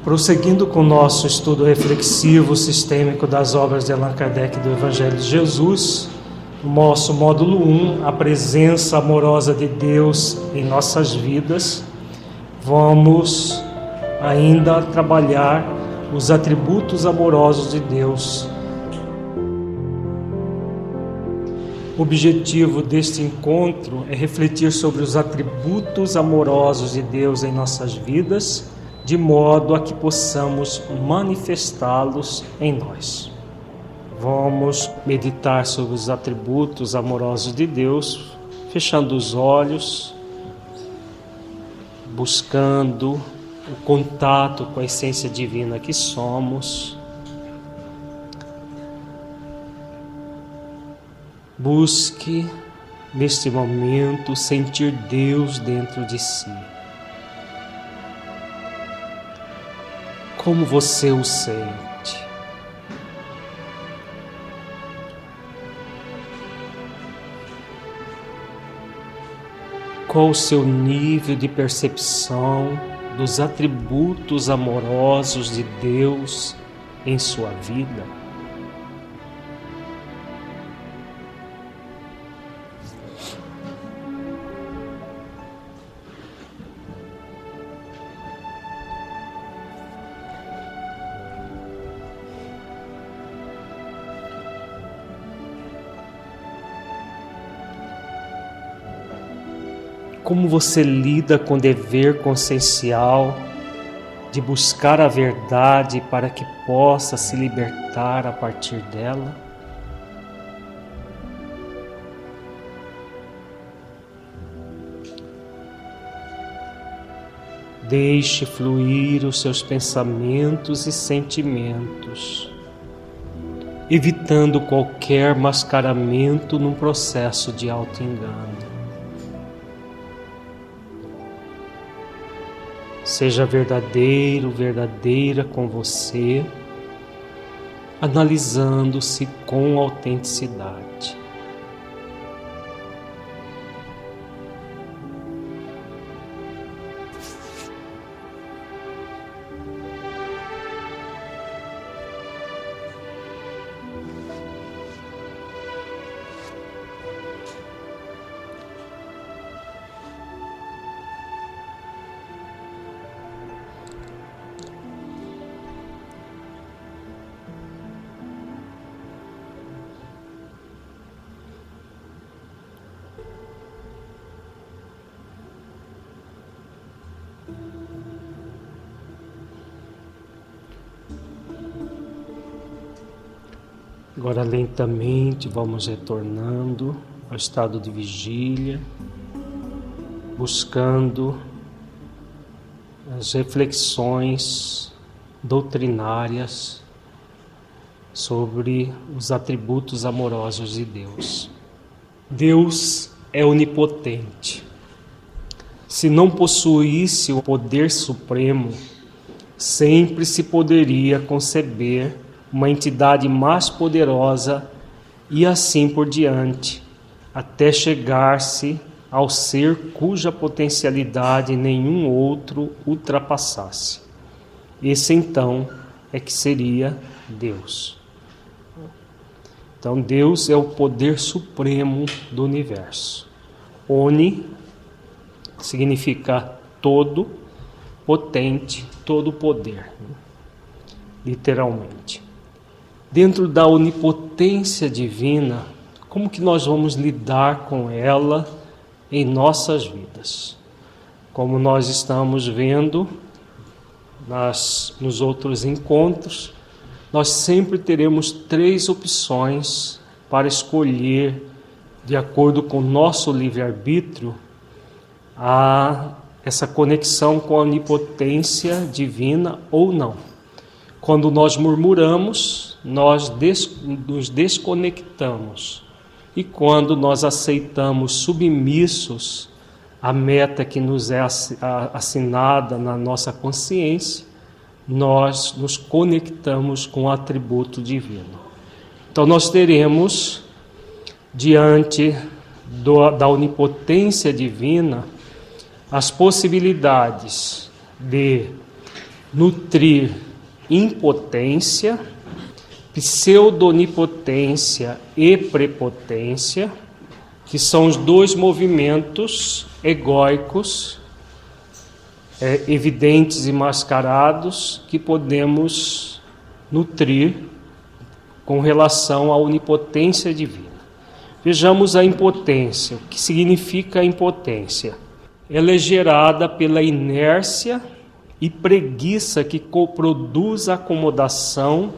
Prosseguindo com o nosso estudo reflexivo sistêmico das obras de Allan Kardec do Evangelho de Jesus, no nosso módulo 1, a presença amorosa de Deus em nossas vidas, vamos ainda trabalhar os atributos amorosos de Deus. O objetivo deste encontro é refletir sobre os atributos amorosos de Deus em nossas vidas, de modo a que possamos manifestá-los em nós. Vamos meditar sobre os atributos amorosos de Deus, fechando os olhos, buscando o contato com a essência divina que somos. Busque, neste momento, sentir Deus dentro de si. Como você o sente? Qual o seu nível de percepção dos atributos amorosos de Deus em sua vida? Como você lida com o dever consciencial de buscar a verdade para que possa se libertar a partir dela? Deixe fluir os seus pensamentos e sentimentos, evitando qualquer mascaramento num processo de auto-engano. Seja verdadeiro, verdadeira com você, analisando-se com autenticidade. Agora lentamente vamos retornando ao estado de vigília, buscando as reflexões doutrinárias sobre os atributos amorosos de Deus. Deus é onipotente. Se não possuísse o poder supremo, sempre se poderia conceber uma entidade mais poderosa e assim por diante, até chegar-se ao ser cuja potencialidade nenhum outro ultrapassasse. Esse então é que seria Deus. Então Deus é o poder supremo do universo. Oni significa todo, potente, todo poder, literalmente. Dentro da onipotência divina, como que nós vamos lidar com ela em nossas vidas? Como nós estamos vendo nos outros encontros, nós sempre teremos 3 opções para escolher, de acordo com o nosso livre-arbítrio, essa conexão com a onipotência divina ou não. Quando nós murmuramos, nós nos desconectamos. E quando nós aceitamos submissos à meta que nos é assinada na nossa consciência, nós nos conectamos com o atributo divino. Então nós teremos, diante da onipotência divina, as possibilidades de nutrir impotência, pseudonipotência e prepotência, que são os dois movimentos egóicos, evidentes e mascarados, que podemos nutrir com relação à onipotência divina. Vejamos a impotência. O que significa a impotência? Ela é gerada pela inércia e preguiça que produz a acomodação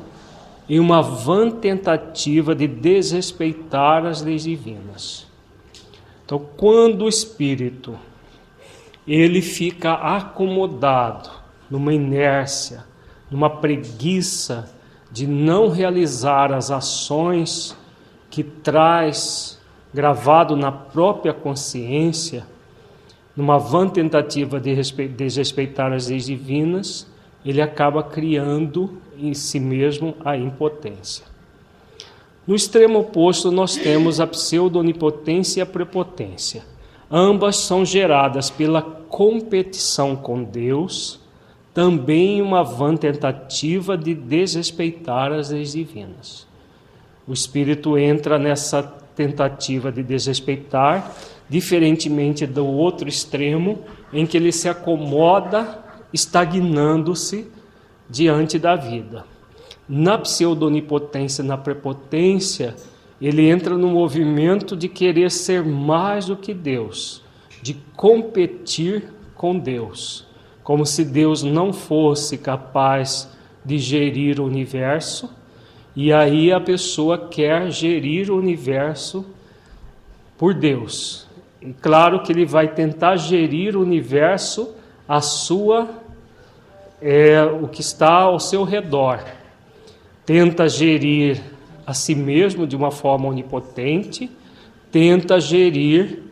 e uma vã tentativa de desrespeitar as leis divinas. Então, quando o espírito ele fica acomodado numa inércia, numa preguiça de não realizar as ações que traz gravado na própria consciência, numa vã tentativa de desrespeitar as leis divinas, ele acaba criando em si mesmo a impotência. No extremo oposto, nós temos a pseudonipotência e a prepotência. Ambas são geradas pela competição com Deus, também uma vã tentativa de desrespeitar as leis divinas. O espírito entra nessa tentativa de desrespeitar, diferentemente do outro extremo, em que ele se acomoda, estagnando-se diante da vida. Na pseudonipotência, na prepotência, ele entra no movimento de querer ser mais do que Deus, de competir com Deus, como se Deus não fosse capaz de gerir o universo, e aí a pessoa quer gerir o universo por Deus. E claro que ele vai tentar gerir o universo o que está ao seu redor. Tenta gerir a si mesmo de uma forma onipotente, tenta gerir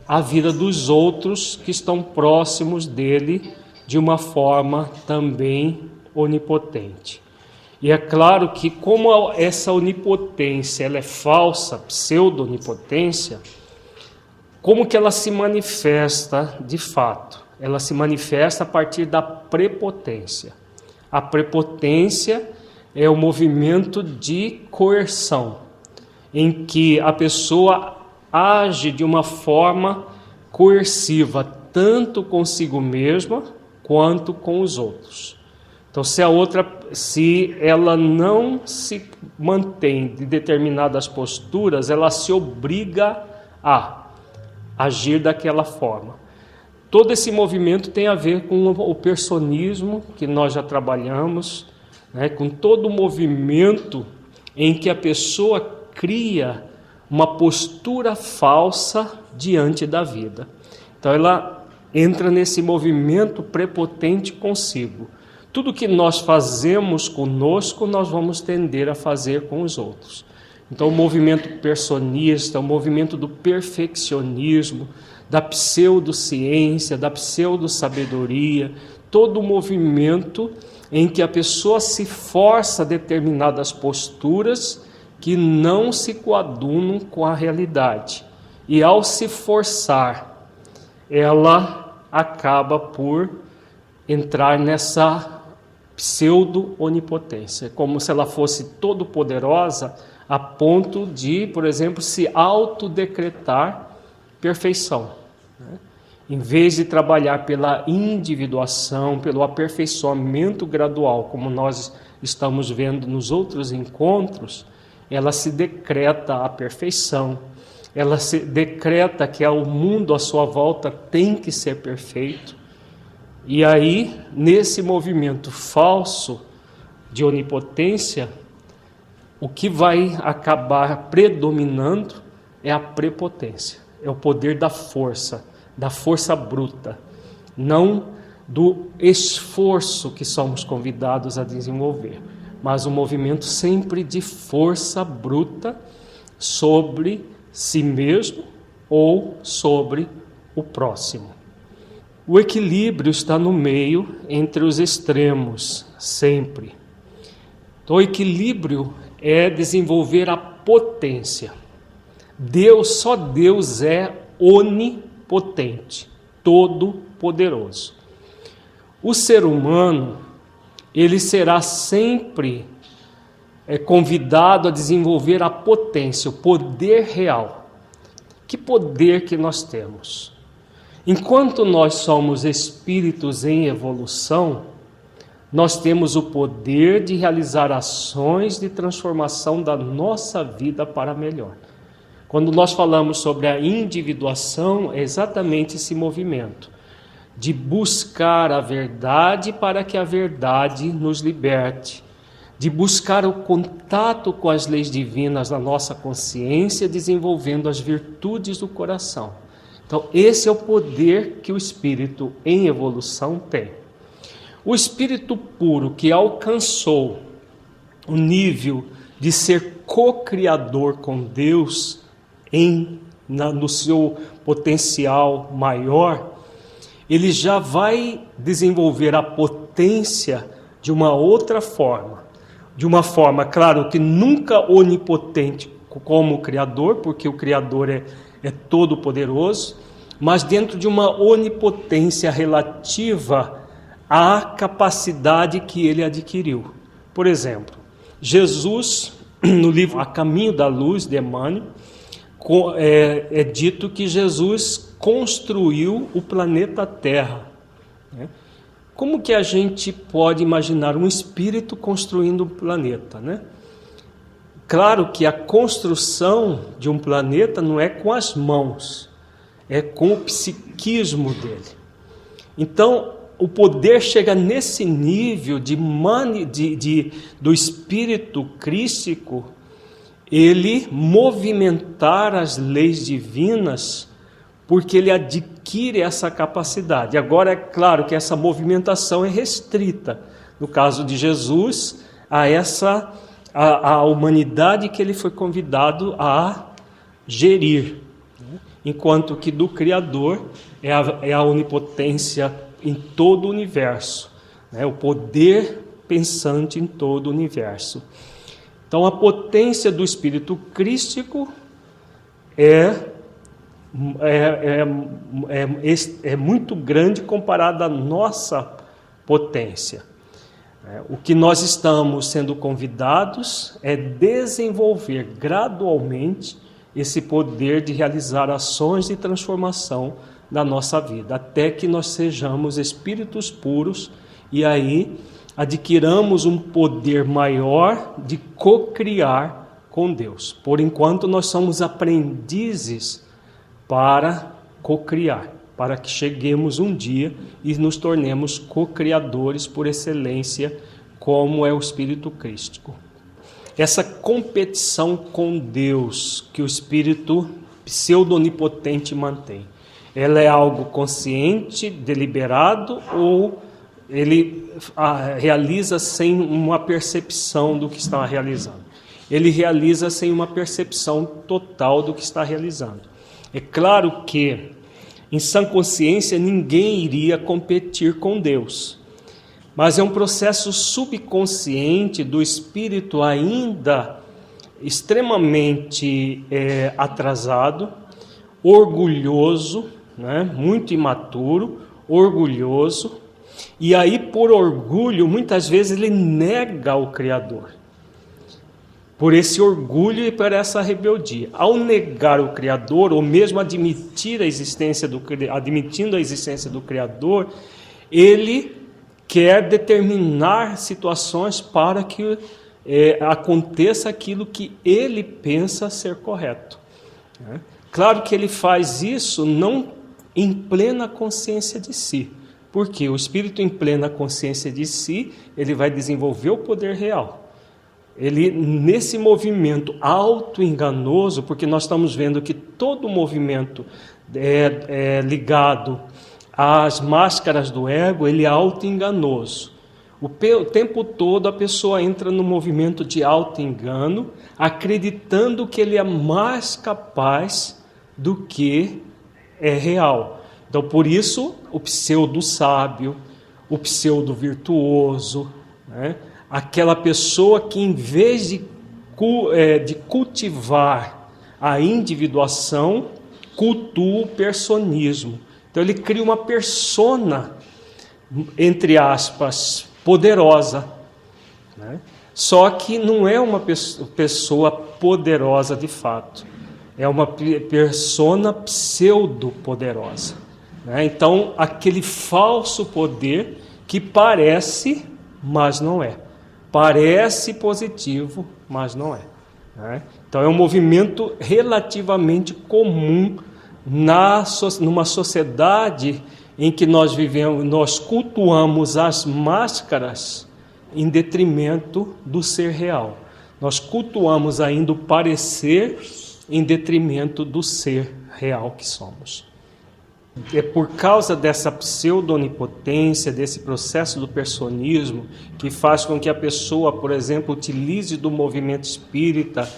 a vida dos outros que estão próximos dele de uma forma também onipotente. E é claro que como essa onipotência ela é falsa, pseudo-onipotência, como que ela se manifesta de fato? Ela se manifesta a partir da prepotência. A prepotência é o movimento de coerção, em que a pessoa age de uma forma coerciva, tanto consigo mesma quanto com os outros. Então, se ela não se mantém de determinadas posturas, ela se obriga a agir daquela forma. Todo esse movimento tem a ver com o personismo que nós já trabalhamos, com todo o movimento em que a pessoa cria uma postura falsa diante da vida. Então ela entra nesse movimento prepotente consigo. Tudo que nós fazemos conosco, nós vamos tender a fazer com os outros. Então o movimento personista, o movimento do perfeccionismo, da pseudociência, da pseudo-sabedoria, todo o movimento em que a pessoa se força a determinadas posturas que não se coadunam com a realidade. E ao se forçar, ela acaba por entrar nessa pseudo-onipotência, como se ela fosse todo-poderosa a ponto de, por exemplo, se autodecretar perfeição. Em vez de trabalhar pela individuação, pelo aperfeiçoamento gradual, como nós estamos vendo nos outros encontros, ela se decreta a perfeição, ela se decreta que o mundo à sua volta tem que ser perfeito. E aí, nesse movimento falso de onipotência, o que vai acabar predominando é a prepotência, é o poder da força bruta, não do esforço que somos convidados a desenvolver, mas um movimento sempre de força bruta sobre si mesmo ou sobre o próximo. O equilíbrio está no meio entre os extremos, sempre. Então, o equilíbrio é desenvolver a potência. Só Deus é onipotente, todo-poderoso. O ser humano, ele será sempre convidado a desenvolver a potência, o poder real. Que poder que nós temos? Enquanto nós somos espíritos em evolução, nós temos o poder de realizar ações de transformação da nossa vida para melhor. Quando nós falamos sobre a individuação, é exatamente esse movimento de buscar a verdade para que a verdade nos liberte, de buscar o contato com as leis divinas na nossa consciência, desenvolvendo as virtudes do coração. Então, esse é o poder que o espírito em evolução tem. O espírito puro que alcançou o nível de ser co-criador com Deus no seu potencial maior, ele já vai desenvolver a potência de uma outra forma. De uma forma, claro, que nunca onipotente como o Criador, porque o Criador é todo poderoso, mas dentro de uma onipotência relativa à capacidade que ele adquiriu. Por exemplo, Jesus, no livro A Caminho da Luz, de Emmanuel, é dito que Jesus construiu o planeta Terra. Como que a gente pode imaginar um espírito construindo um planeta, né? Claro que a construção de um planeta não é com as mãos, é com o psiquismo dele. Então, o poder chega nesse nível do espírito crístico, ele movimentar as leis divinas, porque ele adquire essa capacidade. Agora, é claro que essa movimentação é restrita. No caso de Jesus, a humanidade que ele foi convidado a gerir, enquanto que do Criador é a onipotência em todo o universo, o poder pensante em todo o universo. Então, a potência do espírito crístico é muito grande comparada à nossa potência. O que nós estamos sendo convidados é desenvolver gradualmente esse poder de realizar ações de transformação na nossa vida, até que nós sejamos espíritos puros e aí adquiramos um poder maior de co-criar com Deus. Por enquanto, nós somos aprendizes para co-criar, para que cheguemos um dia e nos tornemos co-criadores por excelência, como é o espírito crístico. Essa competição com Deus que o espírito pseudo-onipotente mantém, ela é algo consciente, deliberado, ou ele realiza sem uma percepção do que está realizando? Ele realiza sem uma percepção total do que está realizando. É claro que, em sã consciência, ninguém iria competir com Deus, mas é um processo subconsciente do espírito ainda extremamente atrasado, orgulhoso, muito imaturo, orgulhoso, e aí por orgulho muitas vezes ele nega o Criador, por esse orgulho e por essa rebeldia. Ao negar o Criador, ou mesmo admitindo a existência do Criador, ele quer determinar situações para que aconteça aquilo que ele pensa ser correto. Claro que ele faz isso não em plena consciência de si, porque o espírito em plena consciência de si, ele vai desenvolver o poder real. Ele, nesse movimento auto-enganoso, porque nós estamos vendo que todo movimento é ligado às máscaras do ego, ele é auto-enganoso. O tempo todo a pessoa entra no movimento de auto-engano, acreditando que ele é mais capaz do que é real. Então, por isso, o pseudo-sábio, o pseudo-virtuoso, aquela pessoa que, em vez de cultivar a individuação, cultua o personismo. Então, ele cria uma persona, entre aspas, poderosa, né? Só que não é uma pessoa poderosa de fato, é uma persona pseudo-poderosa, né? Então, aquele falso poder que parece, mas não é. Parece positivo, mas não é, né? Então, é um movimento relativamente comum numa sociedade em que nós vivemos, nós cultuamos as máscaras em detrimento do ser real. Nós cultuamos ainda o parecer em detrimento do ser real que somos. É por causa dessa pseudo-onipotência, desse processo do personismo, que faz com que a pessoa, por exemplo, utilize do movimento espírita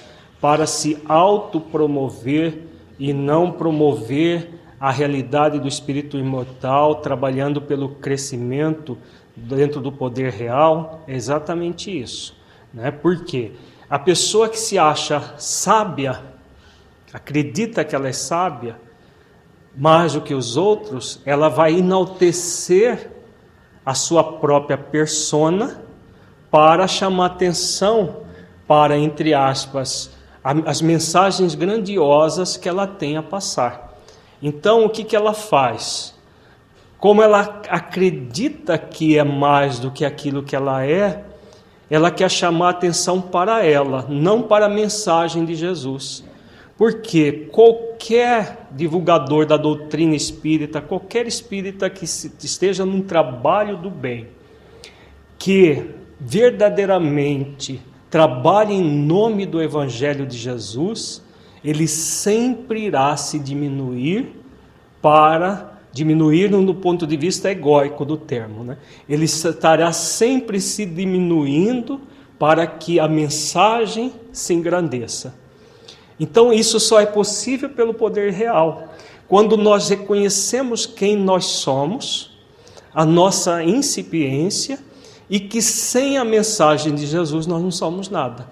para se autopromover e não promover a realidade do espírito imortal, trabalhando pelo crescimento dentro do poder real. É exatamente isso, né? Porque a pessoa que se acha sábia, acredita que ela é sábia, mais do que os outros, ela vai enaltecer a sua própria persona para chamar atenção para, entre aspas, as mensagens grandiosas que ela tem a passar. Então, o que ela faz? Como ela acredita que é mais do que aquilo que ela quer chamar atenção para ela, não para a mensagem de Jesus. Porque qualquer divulgador da doutrina espírita, qualquer espírita que esteja num trabalho do bem, que verdadeiramente trabalhe em nome do Evangelho de Jesus, ele sempre irá se diminuir no ponto de vista egóico do termo, né? Ele estará sempre se diminuindo para que a mensagem se engrandeça. Então isso só é possível pelo poder real. Quando nós reconhecemos quem nós somos, a nossa incipiência, e que sem a mensagem de Jesus nós não somos nada.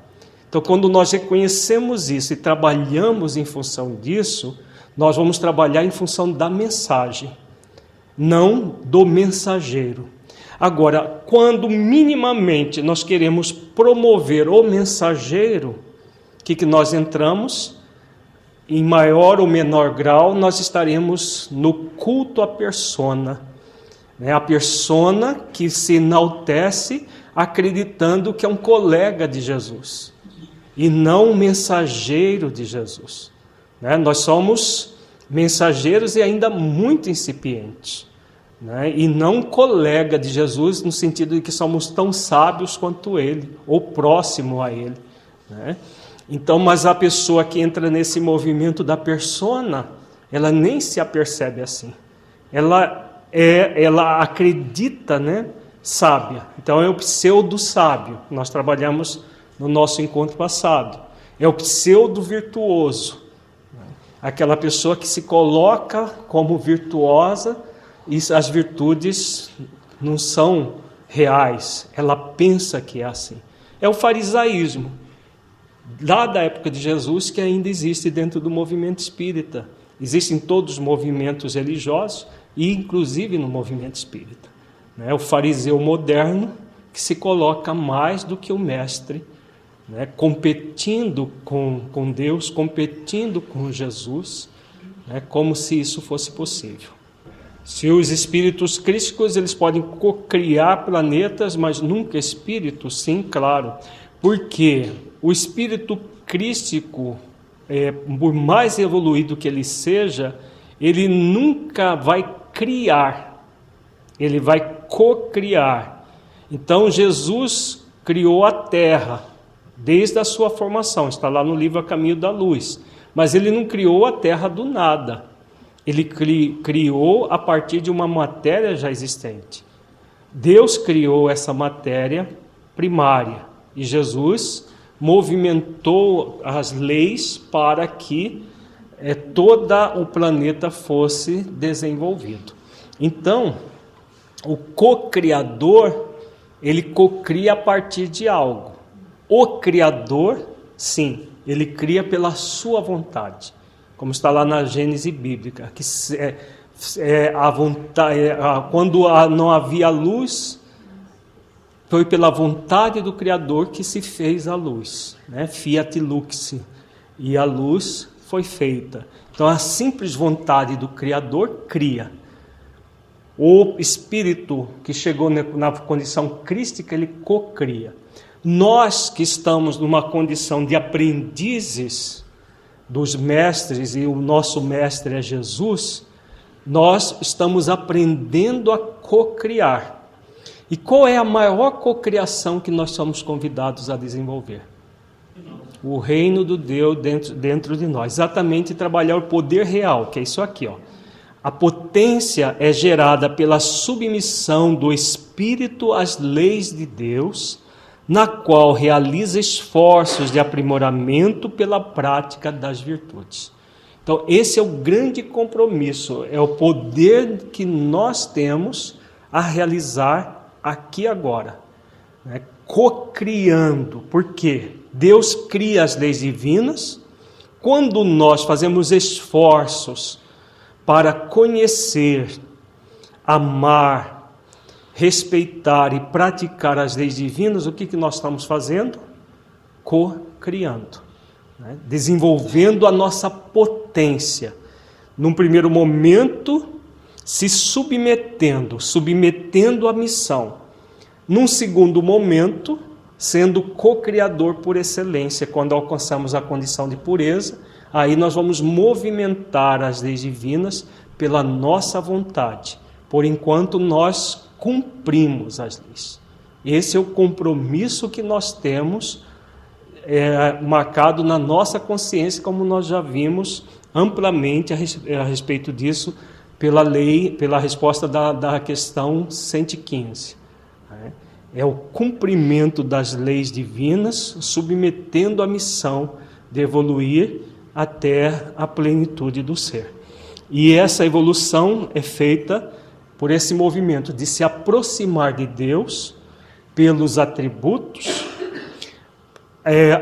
Então, quando nós reconhecemos isso e trabalhamos em função disso, nós vamos trabalhar em função da mensagem, não do mensageiro. Agora, quando minimamente nós queremos promover o mensageiro, o que nós entramos? Em maior ou menor grau, nós estaremos no culto à persona. A persona que se enaltece acreditando que é um colega de Jesus e não um mensageiro de Jesus. Nós somos mensageiros e ainda muito incipientes, e não colega de Jesus no sentido de que somos tão sábios quanto ele, ou próximo a ele. Então, mas a pessoa que entra nesse movimento da persona, ela nem se apercebe assim. Ela acredita, sábia. Então é o pseudo-sábio. Nós trabalhamos no nosso encontro passado. É o pseudo-virtuoso. Aquela pessoa que se coloca como virtuosa e as virtudes não são reais. Ela pensa que é assim. É o farisaísmo, lá da época de Jesus, que ainda existe dentro do movimento espírita. Existem todos os movimentos religiosos e inclusive no movimento espírita. O fariseu moderno que se coloca mais do que o mestre, competindo com Deus, competindo com Jesus, como se isso fosse possível. Se os espíritos crísticos, eles podem cocriar planetas, mas nunca espíritos, sim, claro. Porque o espírito crístico, por mais evoluído que ele seja, ele nunca vai criar, ele vai cocriar. Então Jesus criou a Terra desde a sua formação, está lá no livro A Caminho da Luz, mas ele não criou a Terra do nada, ele criou a partir de uma matéria já existente. Deus criou essa matéria primária e Jesus movimentou as leis para que todo o planeta fosse desenvolvido. Então, o co-criador, ele co-cria a partir de algo. O criador, sim, ele cria pela sua vontade, como está lá na Gênese bíblica, que a vontade, quando não havia luz, foi pela vontade do Criador que se fez a luz, né? Fiat lux, e a luz foi feita. Então a simples vontade do Criador cria. O Espírito que chegou na condição crística, ele cocria. Nós que estamos numa condição de aprendizes dos mestres, e o nosso mestre é Jesus, nós estamos aprendendo a cocriar. E qual é a maior cocriação que nós somos convidados a desenvolver? O reino do Deus dentro de nós. Exatamente trabalhar o poder real, que é isso aqui, ó. A potência é gerada pela submissão do Espírito às leis de Deus, na qual realiza esforços de aprimoramento pela prática das virtudes. Então, esse é o grande compromisso, é o poder que nós temos a realizar aqui agora, né? Cocriando. Por quê? Deus cria as leis divinas. Quando nós fazemos esforços para conhecer, amar, respeitar e praticar as leis divinas, o que nós estamos fazendo? Co-criando, né? Desenvolvendo a nossa potência. Num primeiro momento, se submetendo à missão. Num segundo momento, sendo co-criador por excelência. Quando alcançamos a condição de pureza, aí nós vamos movimentar as leis divinas pela nossa vontade, por enquanto nós cumprimos as leis. Esse é o compromisso que nós temos marcado na nossa consciência, como nós já vimos amplamente a respeito disso pela resposta da questão 115. É o cumprimento das leis divinas, submetendo a missão de evoluir até a plenitude do ser. E essa evolução é feita por esse movimento de se aproximar de Deus pelos atributos,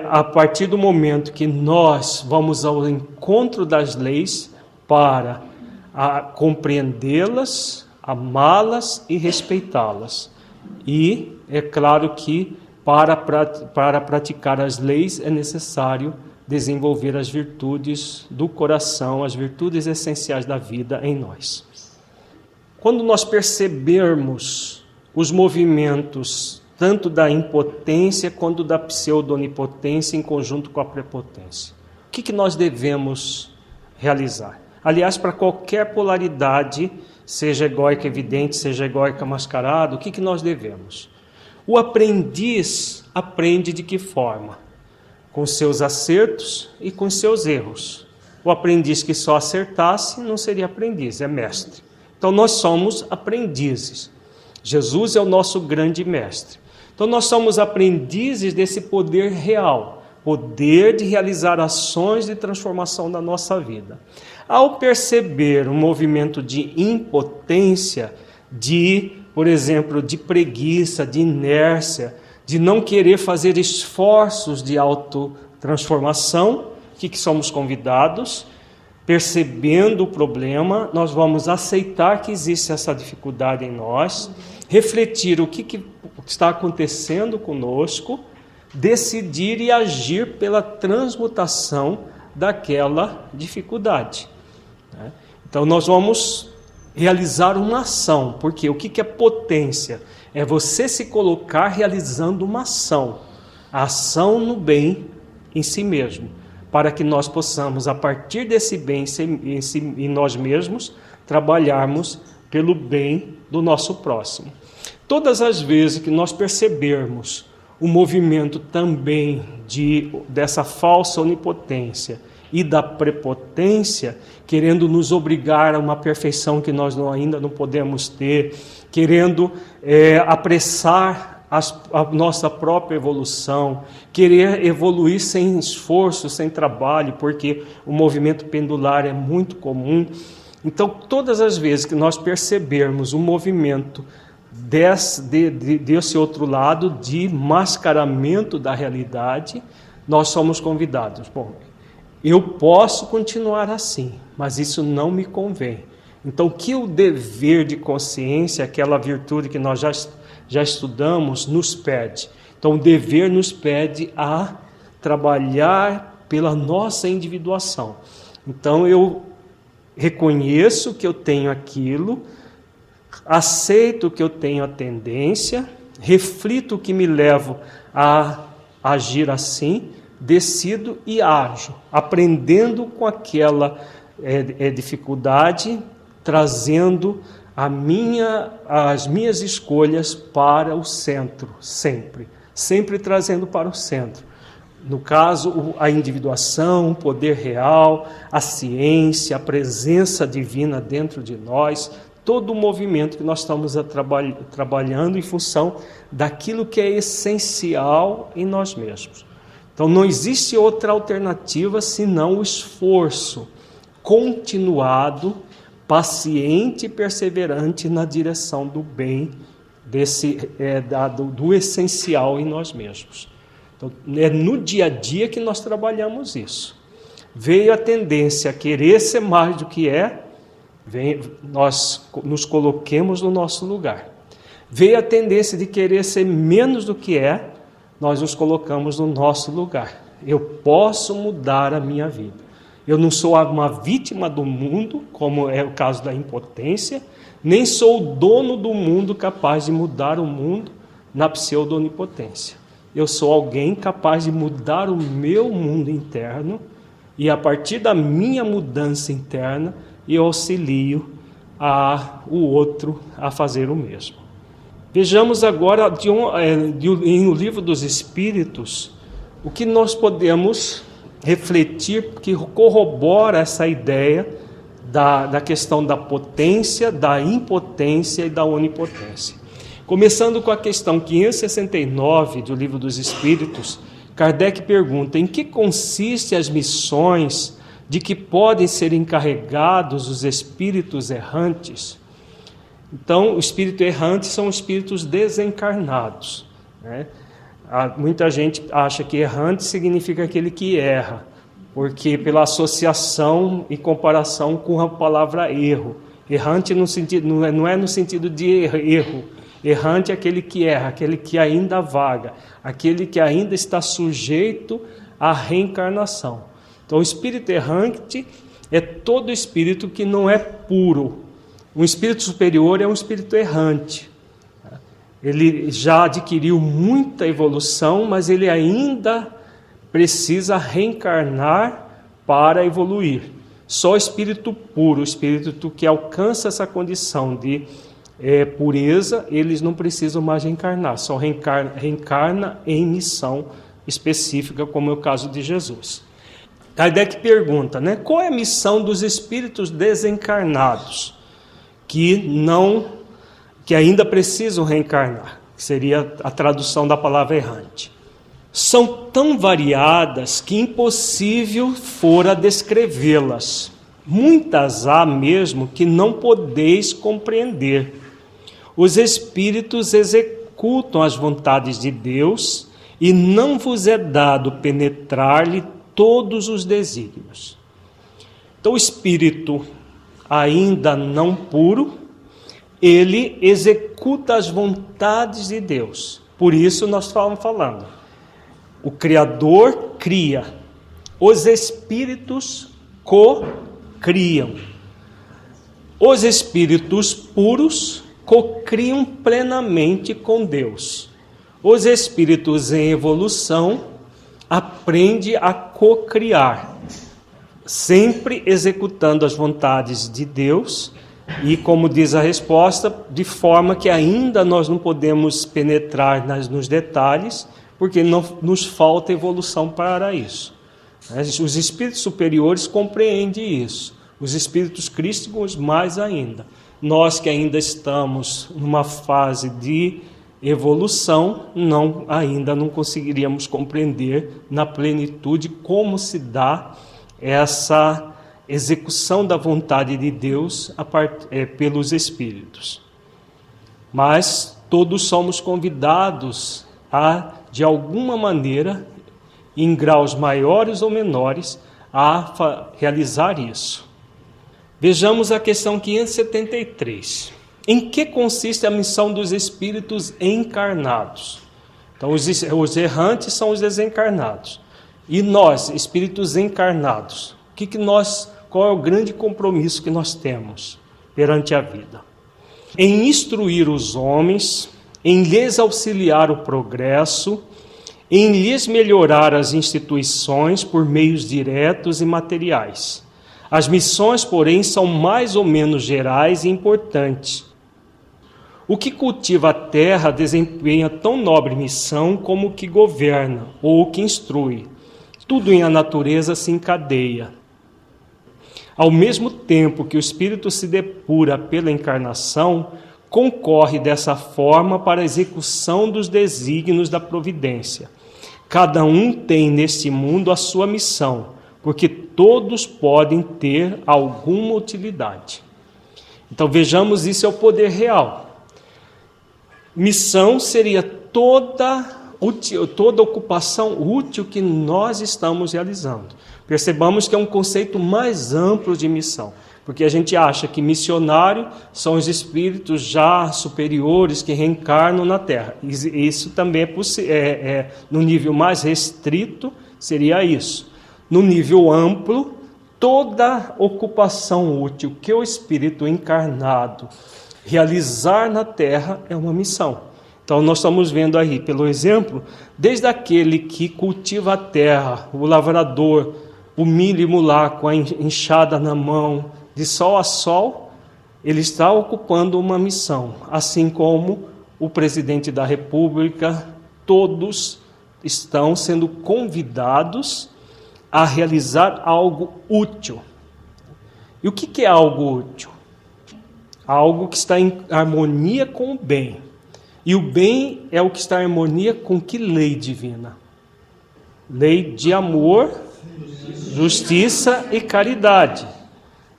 a partir do momento que nós vamos ao encontro das leis para compreendê-las, amá-las e respeitá-las. E é claro que para praticar as leis é necessário desenvolver as virtudes do coração, as virtudes essenciais da vida em nós. Quando nós percebermos os movimentos tanto da impotência quanto da pseudo-onipotência em conjunto com a prepotência, o que nós devemos realizar? Aliás, para qualquer polaridade, seja egóica evidente, seja egóica mascarada, o que nós devemos? O aprendiz aprende de que forma? Com seus acertos e com seus erros. O aprendiz que só acertasse não seria aprendiz, é mestre. Então nós somos aprendizes. Jesus é o nosso grande mestre. Então nós somos aprendizes desse poder real, poder de realizar ações de transformação da nossa vida. Ao perceber um movimento de impotência, por exemplo, de preguiça, de inércia, de não querer fazer esforços de autotransformação, o que somos convidados? Percebendo o problema, nós vamos aceitar que existe essa dificuldade em nós, refletir o que está acontecendo conosco, decidir e agir pela transmutação daquela dificuldade. Então nós vamos realizar uma ação, porque o que é potência? É você se colocar realizando uma ação, a ação no bem em si mesmo, para que nós possamos, a partir desse bem em nós mesmos, trabalharmos pelo bem do nosso próximo. Todas as vezes que nós percebermos o movimento também dessa falsa onipotência e da prepotência, querendo nos obrigar a uma perfeição que nós ainda não podemos ter, querendo apressar a nossa própria evolução, querer evoluir sem esforço, sem trabalho, porque o movimento pendular é muito comum. Então, todas as vezes que nós percebermos o movimento desse outro lado, de mascaramento da realidade, nós somos convidados. Bom, eu posso continuar assim, mas isso não me convém. Então, que o dever de consciência, aquela virtude que nós já estudamos, nos pede. Então, o dever nos pede a trabalhar pela nossa individuação. Então, eu reconheço que eu tenho aquilo, aceito que eu tenho a tendência, reflito o que me leva a agir assim, decido e ajo, aprendendo com aquela dificuldade, trazendo as minhas escolhas para o centro, sempre trazendo para o centro. No caso, a individuação, o poder real, a ciência, a presença divina dentro de nós, todo o movimento que nós estamos trabalhando em função daquilo que é essencial em nós mesmos. Então, não existe outra alternativa senão o esforço continuado, paciente e perseverante na direção do bem, do essencial em nós mesmos. Então, é no dia a dia que nós trabalhamos isso. Veio a tendência a querer ser mais do que nós nos coloquemos no nosso lugar. Veio a tendência de querer ser menos do que nós nos colocamos no nosso lugar. Eu posso mudar a minha vida. Eu não sou uma vítima do mundo, como é o caso da impotência, nem sou o dono do mundo capaz de mudar o mundo na pseudo-onipotência. Eu sou alguém capaz de mudar o meu mundo interno e, a partir da minha mudança interna, eu auxilio o outro a fazer o mesmo. Vejamos agora no Livro dos Espíritos o que nós podemos refletir que corrobora essa ideia da questão da potência, da impotência e da onipotência. Começando com a questão 569 do Livro dos Espíritos, Kardec pergunta: em que consistem as missões de que podem ser encarregados os espíritos errantes? Então, o espírito errante são espíritos desencarnados, né? Muita gente acha que errante significa aquele que erra, porque pela associação e comparação com a palavra erro. Errante não é no sentido de erro. Errante é aquele que erra, aquele que ainda vaga, aquele que ainda está sujeito à reencarnação. Então, o espírito errante é todo espírito que não é puro. Um espírito superior é um espírito errante. Ele já adquiriu muita evolução, mas ele ainda precisa reencarnar para evoluir. Só o espírito puro, o espírito que alcança essa condição de pureza, eles não precisam mais reencarnar, só reencarna em missão específica, como é o caso de Jesus. Kardec pergunta, qual é a missão dos espíritos desencarnados que ainda precisam reencarnar, que seria a tradução da palavra errante? São tão variadas que impossível fora descrevê-las. Muitas há mesmo que não podeis compreender. Os espíritos executam as vontades de Deus e não vos é dado penetrar-lhe todos os desígnios. Então, o espírito ainda não puro, ele executa as vontades de Deus. Por isso nós estávamos falando. O Criador cria, os espíritos co-criam. Os espíritos puros co-criam plenamente com Deus. Os espíritos em evolução aprendem a co-criar, sempre executando as vontades de Deus. E, como diz a resposta, de forma que ainda nós não podemos penetrar nos detalhes, porque não nos falta evolução para isso. Os espíritos superiores compreendem isso, os espíritos crísticos mais ainda. Nós que ainda estamos numa fase de evolução, ainda não conseguiríamos compreender na plenitude como se dá essa execução da vontade de Deus pelos espíritos. Mas todos somos convidados a, de alguma maneira, em graus maiores ou menores, a realizar isso. Vejamos a questão 573. Em que consiste a missão dos espíritos encarnados? Então, os errantes são os desencarnados. E nós, espíritos encarnados, qual é o grande compromisso que nós temos perante a vida? Em instruir os homens, em lhes auxiliar o progresso, em lhes melhorar as instituições por meios diretos e materiais. As missões, porém, são mais ou menos gerais e importantes. O que cultiva a terra desempenha tão nobre missão como o que governa ou o que instrui. Tudo em a natureza se encadeia. Ao mesmo tempo que o espírito se depura pela encarnação, concorre dessa forma para a execução dos desígnios da providência. Cada um tem neste mundo a sua missão, porque todos podem ter alguma utilidade. Então vejamos, isso é o poder real. Missão seria toda ocupação útil que nós estamos realizando. Percebamos que é um conceito mais amplo de missão, porque a gente acha que missionário são os espíritos já superiores que reencarnam na Terra. Isso também no nível mais restrito, seria isso. No nível amplo, toda ocupação útil que o espírito encarnado realizar na Terra é uma missão. Então nós estamos vendo aí, pelo exemplo, desde aquele que cultiva a terra, o lavrador, o milho e mular com a enxada na mão, de sol a sol, ele está ocupando uma missão, assim como o presidente da República, todos estão sendo convidados a realizar algo útil. E o que é algo útil? Algo que está em harmonia com o bem. E o bem é o que está em harmonia com que lei divina? Lei de amor, justiça e caridade.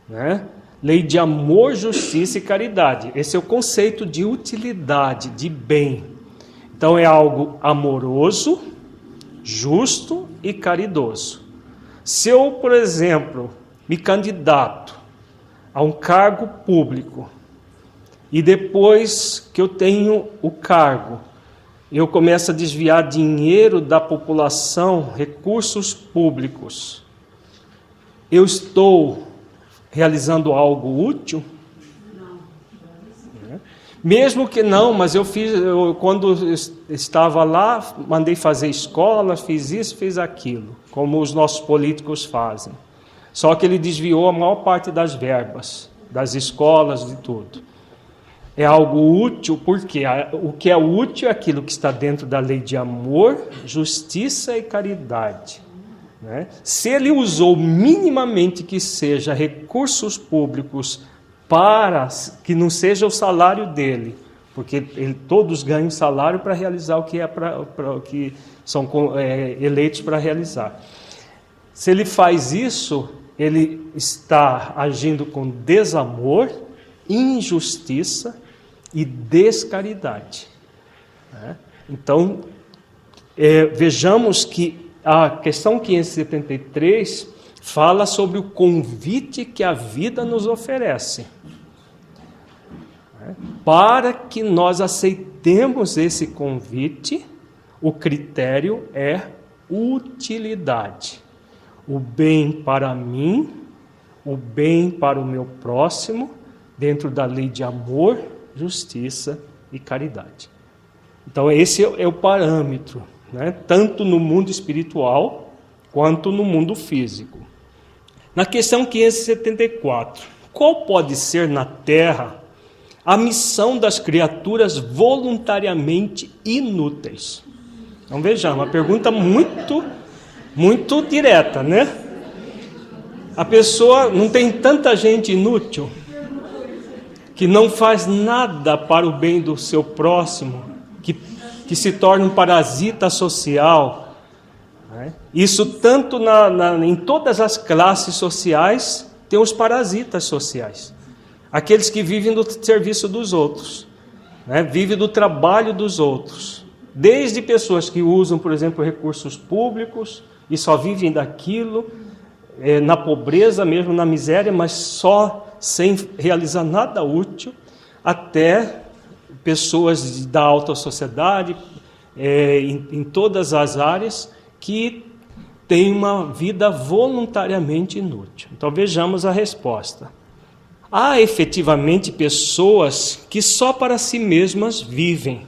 Né? Lei de amor, justiça e caridade. Esse é o conceito de utilidade, de bem. Então é algo amoroso, justo e caridoso. Se eu, por exemplo, me candidato a um cargo público, e depois que eu tenho o cargo, eu começo a desviar dinheiro da população, recursos públicos, eu estou realizando algo útil? Não. Mesmo que não, mas quando estava lá, mandei fazer escola, fiz isso, fiz aquilo, como os nossos políticos fazem. Só que ele desviou a maior parte das verbas, das escolas, de tudo. É algo útil, porque o que é útil é aquilo que está dentro da lei de amor, justiça e caridade. Né? Se ele usou minimamente que seja recursos públicos para que não seja o salário dele, porque todos ganham salário para realizar o que o que são eleitos para realizar. Se ele faz isso, ele está agindo com desamor, injustiça e descaridade. Então, vejamos que a questão 573 fala sobre o convite que a vida nos oferece. Para que nós aceitemos esse convite, o critério é utilidade. O bem para mim, o bem para o meu próximo, dentro da lei de amor, justiça e caridade. Então esse é o parâmetro, né? Tanto no mundo espiritual quanto no mundo físico. Na questão 574, qual pode ser na Terra a missão das criaturas voluntariamente inúteis? Então vejamos, uma pergunta muito direta, né? A pessoa, não tem tanta gente inútil que não faz nada para o bem do seu próximo, que se torna um parasita social. Né? Isso tanto em todas as classes sociais, tem os parasitas sociais. Aqueles que vivem do serviço dos outros, né? Vivem do trabalho dos outros. Desde pessoas que usam, por exemplo, recursos públicos e só vivem daquilo, na pobreza mesmo, na miséria, mas só sem realizar nada útil, até pessoas da alta sociedade, em todas as áreas, que têm uma vida voluntariamente inútil. Então vejamos a resposta. Há efetivamente pessoas que só para si mesmas vivem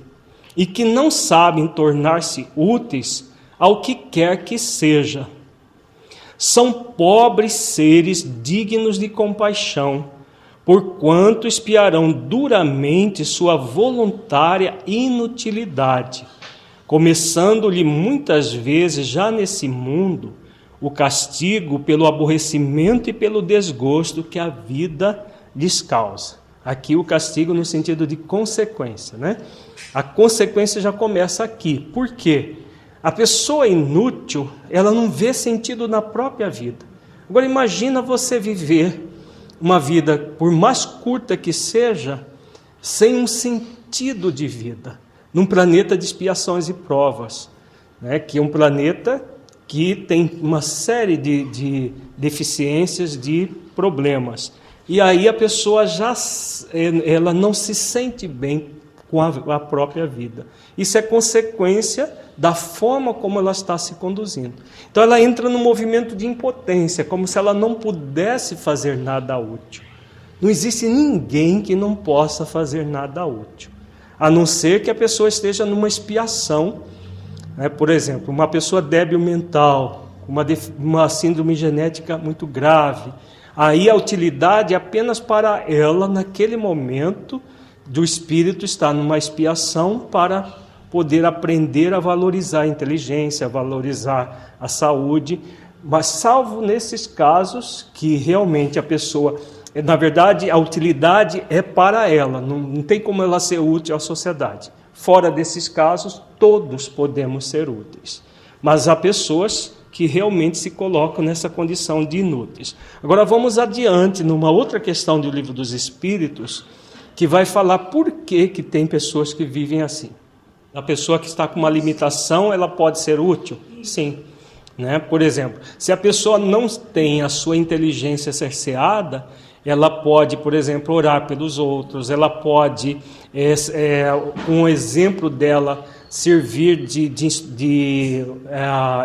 e que não sabem tornar-se úteis ao que quer que seja. São pobres seres dignos de compaixão, porquanto espiarão duramente sua voluntária inutilidade, começando-lhe muitas vezes já nesse mundo o castigo pelo aborrecimento e pelo desgosto que a vida lhes causa. Aqui o castigo no sentido de consequência, né? A consequência já começa aqui. Por quê? A pessoa inútil, ela não vê sentido na própria vida. Agora imagina você viver uma vida, por mais curta que seja, sem um sentido de vida, num planeta de expiações e provas, né? Que é um planeta que tem uma série de deficiências, de problemas. E aí a pessoa ela não se sente bem com a própria vida. Isso é consequência da forma como ela está se conduzindo. Então ela entra num movimento de impotência, como se ela não pudesse fazer nada útil. Não existe ninguém que não possa fazer nada útil, a não ser que a pessoa esteja numa expiação, né? Por exemplo, uma pessoa débil mental, uma síndrome genética muito grave, aí a utilidade é apenas para ela, naquele momento, do espírito estar numa expiação para poder aprender a valorizar a inteligência, a valorizar a saúde, mas salvo nesses casos que realmente a pessoa, na verdade, a utilidade é para ela, não tem como ela ser útil à sociedade. Fora desses casos, todos podemos ser úteis, mas há pessoas que realmente se colocam nessa condição de inúteis. Agora vamos adiante, numa outra questão do Livro dos Espíritos, que vai falar por que tem pessoas que vivem assim. A pessoa que está com uma limitação, ela pode ser útil? Sim. Né? Por exemplo, se a pessoa não tem a sua inteligência cerceada, ela pode, por exemplo, orar pelos outros, ela pode, com o exemplo dela, servir de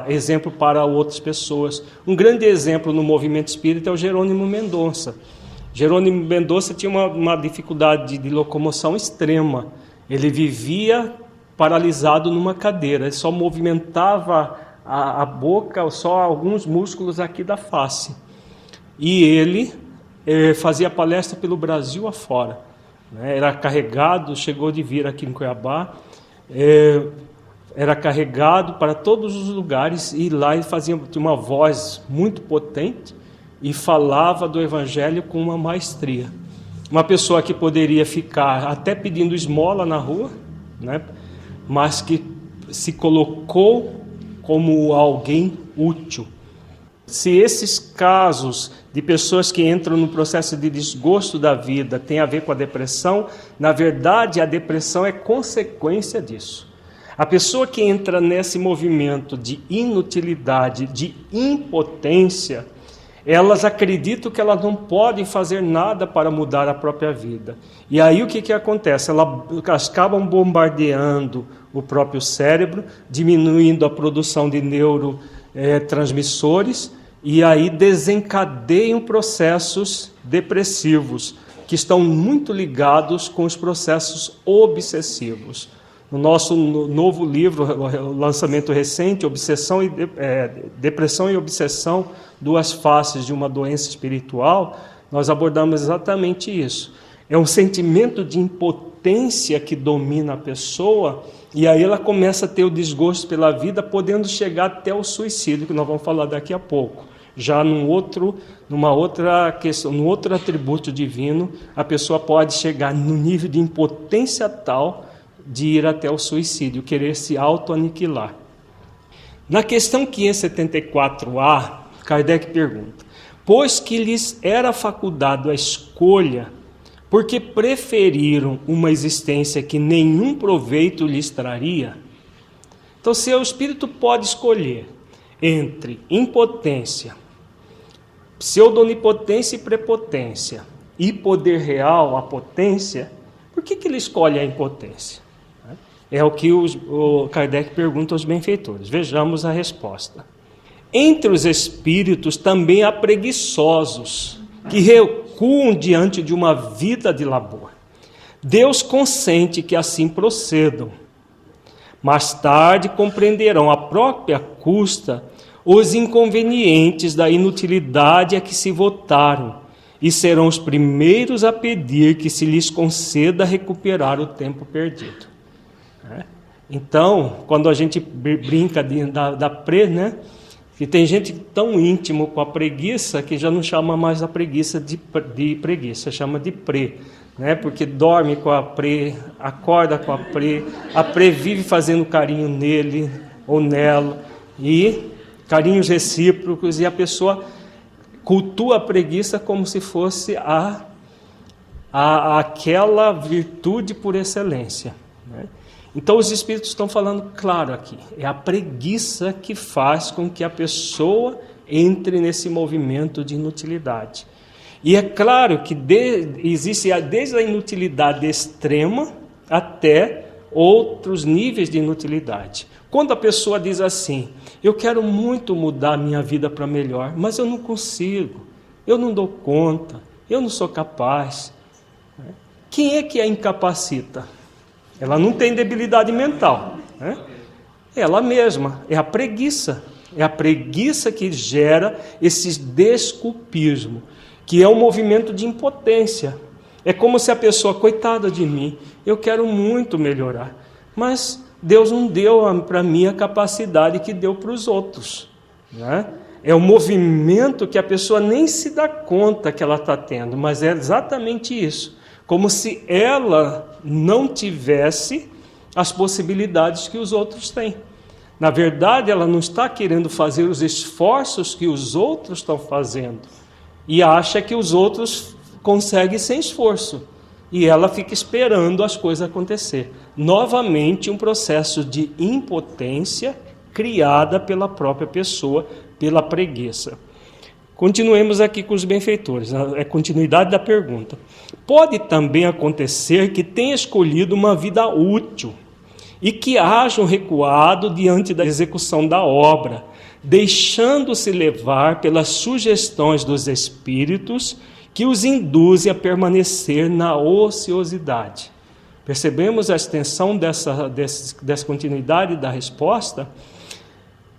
exemplo para outras pessoas. Um grande exemplo no movimento espírita é o Jerônimo Mendonça. Jerônimo Mendonça tinha uma dificuldade de locomoção extrema. Ele vivia paralisado numa cadeira, ele só movimentava a boca, só alguns músculos aqui da face. E ele fazia palestra pelo Brasil afora, né? Era carregado, chegou de vir aqui em Cuiabá, era carregado para todos os lugares, e lá ele tinha uma voz muito potente e falava do Evangelho com uma maestria. Uma pessoa que poderia ficar até pedindo esmola na rua, né? Mas que se colocou como alguém útil. Se esses casos de pessoas que entram no processo de desgosto da vida têm a ver com a depressão, na verdade a depressão é consequência disso. A pessoa que entra nesse movimento de inutilidade, de impotência, elas acreditam que elas não podem fazer nada para mudar a própria vida. E aí o que acontece? Elas acabam bombardeando o próprio cérebro, diminuindo a produção de neurotransmissores, e aí desencadeiam processos depressivos, que estão muito ligados com os processos obsessivos. No nosso novo livro, lançamento recente, Depressão e Obsessão, Duas Faces de uma Doença Espiritual, nós abordamos exatamente isso. É um sentimento de impotência que domina a pessoa, e aí ela começa a ter o desgosto pela vida, podendo chegar até o suicídio, que nós vamos falar daqui a pouco. Já numa outra questão, num outro atributo divino, a pessoa pode chegar no nível de impotência tal de ir até o suicídio, querer se auto-aniquilar. Na questão 574A, Kardec pergunta: pois que lhes era facultado a escolha, porque preferiram uma existência que nenhum proveito lhes traria? Então, se o espírito pode escolher entre impotência, pseudonipotência e prepotência, e poder real, a potência, Por que ele escolhe a impotência? É o que o Kardec pergunta aos benfeitores. Vejamos a resposta. Entre os espíritos também há preguiçosos, que recuam diante de uma vida de labor. Deus consente que assim procedam. Mais tarde compreenderão à própria custa os inconvenientes da inutilidade a que se votaram e serão os primeiros a pedir que se lhes conceda recuperar o tempo perdido. Então, quando a gente brinca da né? Que tem gente tão íntimo com a preguiça que já não chama mais a preguiça de preguiça, chama de né? Porque dorme com a acorda com a vive fazendo carinho nele ou nela, e carinhos recíprocos, e a pessoa cultua a preguiça como se fosse aquela virtude por excelência, né? Então os espíritos estão falando claro aqui, é a preguiça que faz com que a pessoa entre nesse movimento de inutilidade. E é claro que existe desde a inutilidade extrema até outros níveis de inutilidade. Quando a pessoa diz assim, eu quero muito mudar a minha vida para melhor, mas eu não consigo, eu não dou conta, eu não sou capaz. Quem é que a incapacita? Ela não tem debilidade mental, né? Ela mesma, é a preguiça. É a preguiça que gera esse desculpismo, que é um movimento de impotência. É como se a pessoa, coitada de mim, eu quero muito melhorar, mas Deus não deu para mim a capacidade que deu para os outros, né? É um movimento que a pessoa nem se dá conta que ela está tendo, mas é exatamente isso, como se ela não tivesse as possibilidades que os outros têm. Na verdade, ela não está querendo fazer os esforços que os outros estão fazendo, e acha que os outros conseguem sem esforço, e ela fica esperando as coisas acontecer. Novamente, um processo de impotência criada pela própria pessoa, pela preguiça. Continuemos aqui com os benfeitores, é continuidade da pergunta. Pode também acontecer que tenha escolhido uma vida útil e que hajam recuado diante da execução da obra, deixando-se levar pelas sugestões dos espíritos que os induzem a permanecer na ociosidade. Percebemos a extensão dessa continuidade da resposta?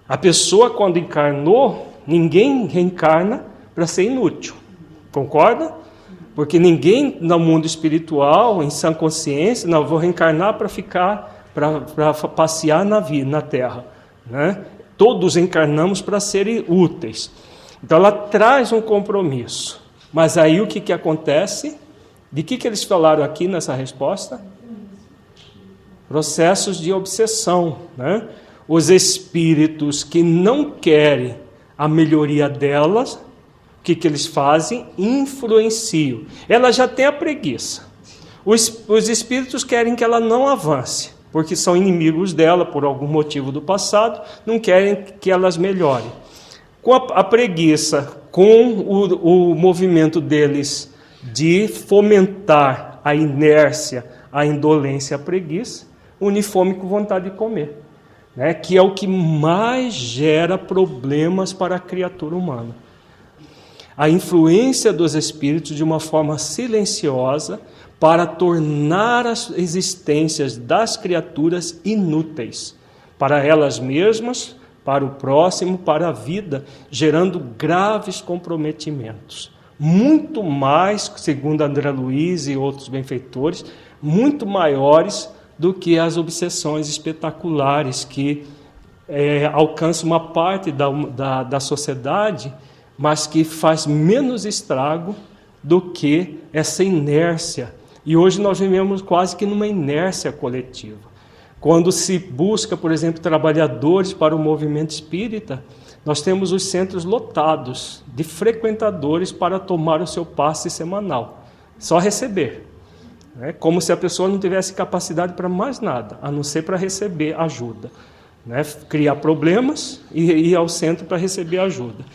A pessoa, quando encarnou, ninguém reencarna para ser inútil, concorda? Porque ninguém no mundo espiritual, em sã consciência, não, vou reencarnar para para passear na Terra, né? Todos encarnamos para serem úteis. Então ela traz um compromisso. Mas aí o que acontece? De que eles falaram aqui nessa resposta? Processos de obsessão, né? Os espíritos que não querem a melhoria delas, o que eles fazem? Influenciam. Ela já tem a preguiça. Os espíritos querem que ela não avance, porque são inimigos dela por algum motivo do passado, não querem que elas melhorem. Com a preguiça, com o movimento deles de fomentar a inércia, a indolência, a preguiça, une fome com vontade de comer, né? Que é o que mais gera problemas para a criatura humana. A influência dos espíritos de uma forma silenciosa para tornar as existências das criaturas inúteis, para elas mesmas, para o próximo, para a vida, gerando graves comprometimentos. Muito mais, segundo André Luiz e outros benfeitores, muito maiores do que as obsessões espetaculares que alcançam uma parte da sociedade, mas que faz menos estrago do que essa inércia. E hoje nós vivemos quase que numa inércia coletiva. Quando se busca, por exemplo, trabalhadores para o movimento espírita, nós temos os centros lotados de frequentadores para tomar o seu passe semanal. Só receber. É como se a pessoa não tivesse capacidade para mais nada, a não ser para receber ajuda, né? Criar problemas e ir ao centro para receber ajuda.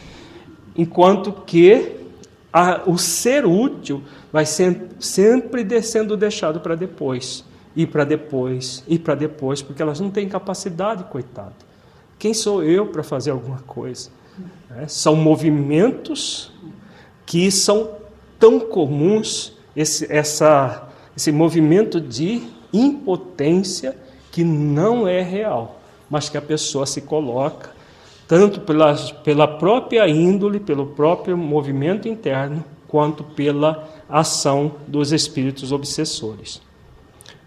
Enquanto que o ser útil vai sempre sendo deixado para depois, e para depois, e para depois, porque elas não têm capacidade, coitado. Quem sou eu para fazer alguma coisa? São movimentos que são tão comuns, esse movimento de impotência que não é real, mas que a pessoa se coloca, tanto pela própria índole, pelo próprio movimento interno, quanto pela ação dos espíritos obsessores.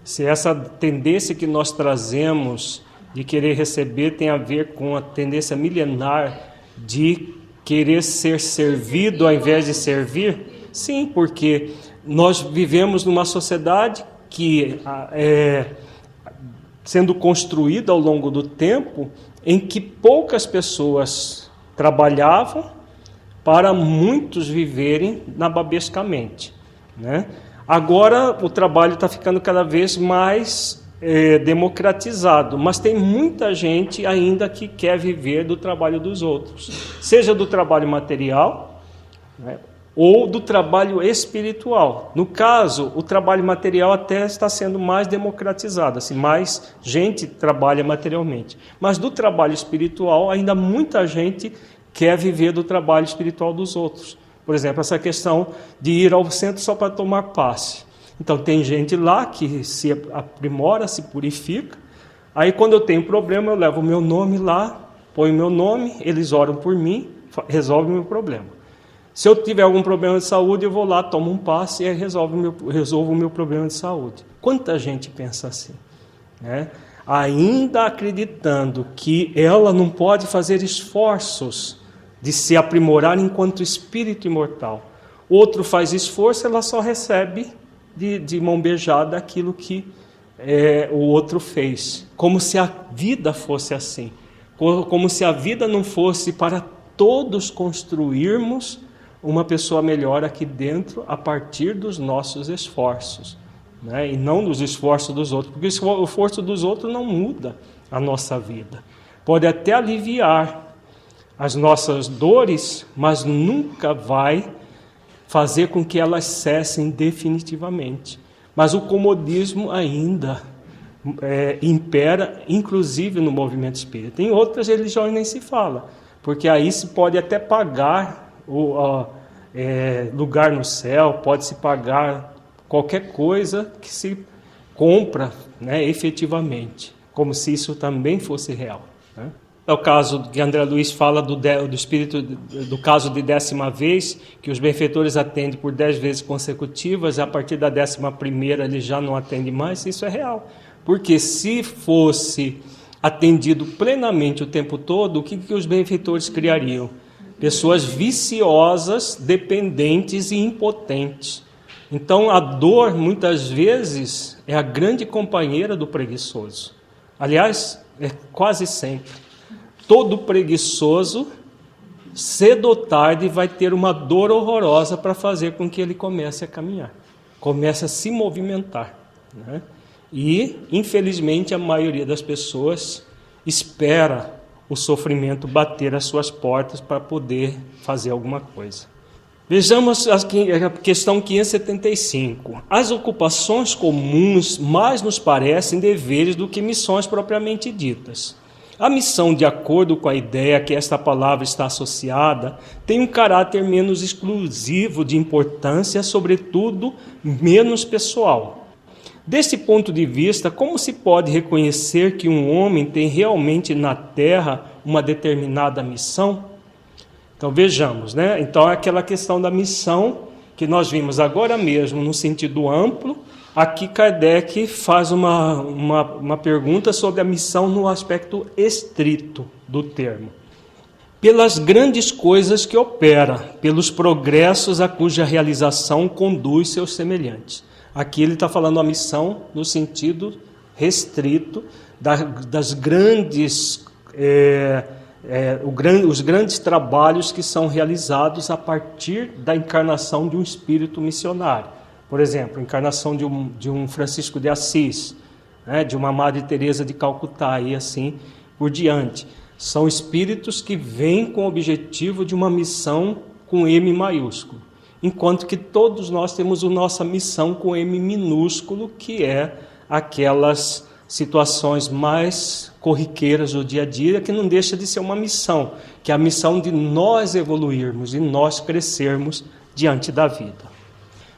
Se essa tendência que nós trazemos de querer receber tem a ver com a tendência milenar de querer ser servido ao invés de servir, sim, porque nós vivemos numa sociedade que sendo construída ao longo do tempo, em que poucas pessoas trabalhavam para muitos viverem nababescamente, né? Agora o trabalho está ficando cada vez mais democratizado, mas tem muita gente ainda que quer viver do trabalho dos outros, seja do trabalho material, né, ou do trabalho espiritual. No caso, o trabalho material até está sendo mais democratizado, assim, mais gente trabalha materialmente. Mas do trabalho espiritual, ainda muita gente quer viver do trabalho espiritual dos outros. Por exemplo, essa questão de ir ao centro só para tomar passe. Então, tem gente lá que se aprimora, se purifica. Aí, quando eu tenho problema, eu levo o meu nome lá, ponho o meu nome, eles oram por mim, resolvem o meu problema. Se eu tiver algum problema de saúde, eu vou lá, tomo um passe e aí resolvo o meu problema de saúde. Quanta gente pensa assim, né? Ainda acreditando que ela não pode fazer esforços de se aprimorar enquanto espírito imortal. Outro faz esforço, ela só recebe de mão beijada aquilo que o outro fez. Como se a vida fosse assim. Como se a vida não fosse para todos construirmos uma pessoa melhor aqui dentro a partir dos nossos esforços, né? E não dos esforços dos outros, porque o esforço dos outros não muda a nossa vida. Pode até aliviar as nossas dores, mas nunca vai fazer com que elas cessem definitivamente. Mas o comodismo ainda impera, inclusive no movimento espírita. Em outras religiões nem se fala, porque aí se pode até pagar lugar no céu, pode-se pagar qualquer coisa que se compra, né, efetivamente, como se isso também fosse real, né? É o caso que André Luiz fala do espírito, do caso de 10ª vez, que os benfeitores atendem por 10 vezes consecutivas, e a partir da 11ª ele já não atende mais. Isso é real, porque se fosse atendido plenamente o tempo todo, o que os benfeitores criariam? Pessoas viciosas, dependentes e impotentes. Então, a dor, muitas vezes, é a grande companheira do preguiçoso. Aliás, é quase sempre. Todo preguiçoso, cedo ou tarde, vai ter uma dor horrorosa para fazer com que ele comece a caminhar, comece a se movimentar, né? E, infelizmente, a maioria das pessoas espera o sofrimento bater às suas portas para poder fazer alguma coisa. Vejamos a questão 575. As ocupações comuns mais nos parecem deveres do que missões propriamente ditas. A missão, de acordo com a ideia que esta palavra está associada, tem um caráter menos exclusivo de importância, sobretudo menos pessoal. Desse ponto de vista, como se pode reconhecer que um homem tem realmente na Terra uma determinada missão? Então vejamos, né? Então é aquela questão da missão que nós vimos agora mesmo no sentido amplo. Aqui Kardec faz uma pergunta sobre a missão no aspecto estrito do termo. Pelas grandes coisas que opera, pelos progressos a cuja realização conduz seus semelhantes. Aqui ele está falando a missão no sentido restrito das grandes, os grandes trabalhos que são realizados a partir da encarnação de um espírito missionário. Por exemplo, a encarnação de um Francisco de Assis, né, de uma Madre Teresa de Calcutá e assim por diante. São espíritos que vêm com o objetivo de uma missão com M maiúsculo. enquanto que todos nós temos a nossa missão com M minúsculo, que é aquelas situações mais corriqueiras do dia a dia, que não deixa de ser uma missão, que é a missão de nós evoluirmos e nós crescermos diante da vida.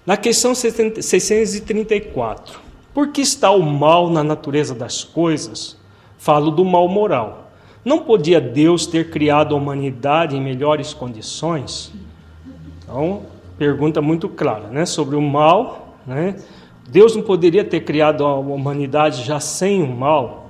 Na questão 634, por que está o mal na natureza das coisas? Falo do mal moral. Não podia Deus ter criado a humanidade em melhores condições? Então, pergunta muito clara, né? Sobre o mal, né? Deus não poderia ter criado a humanidade já sem o mal?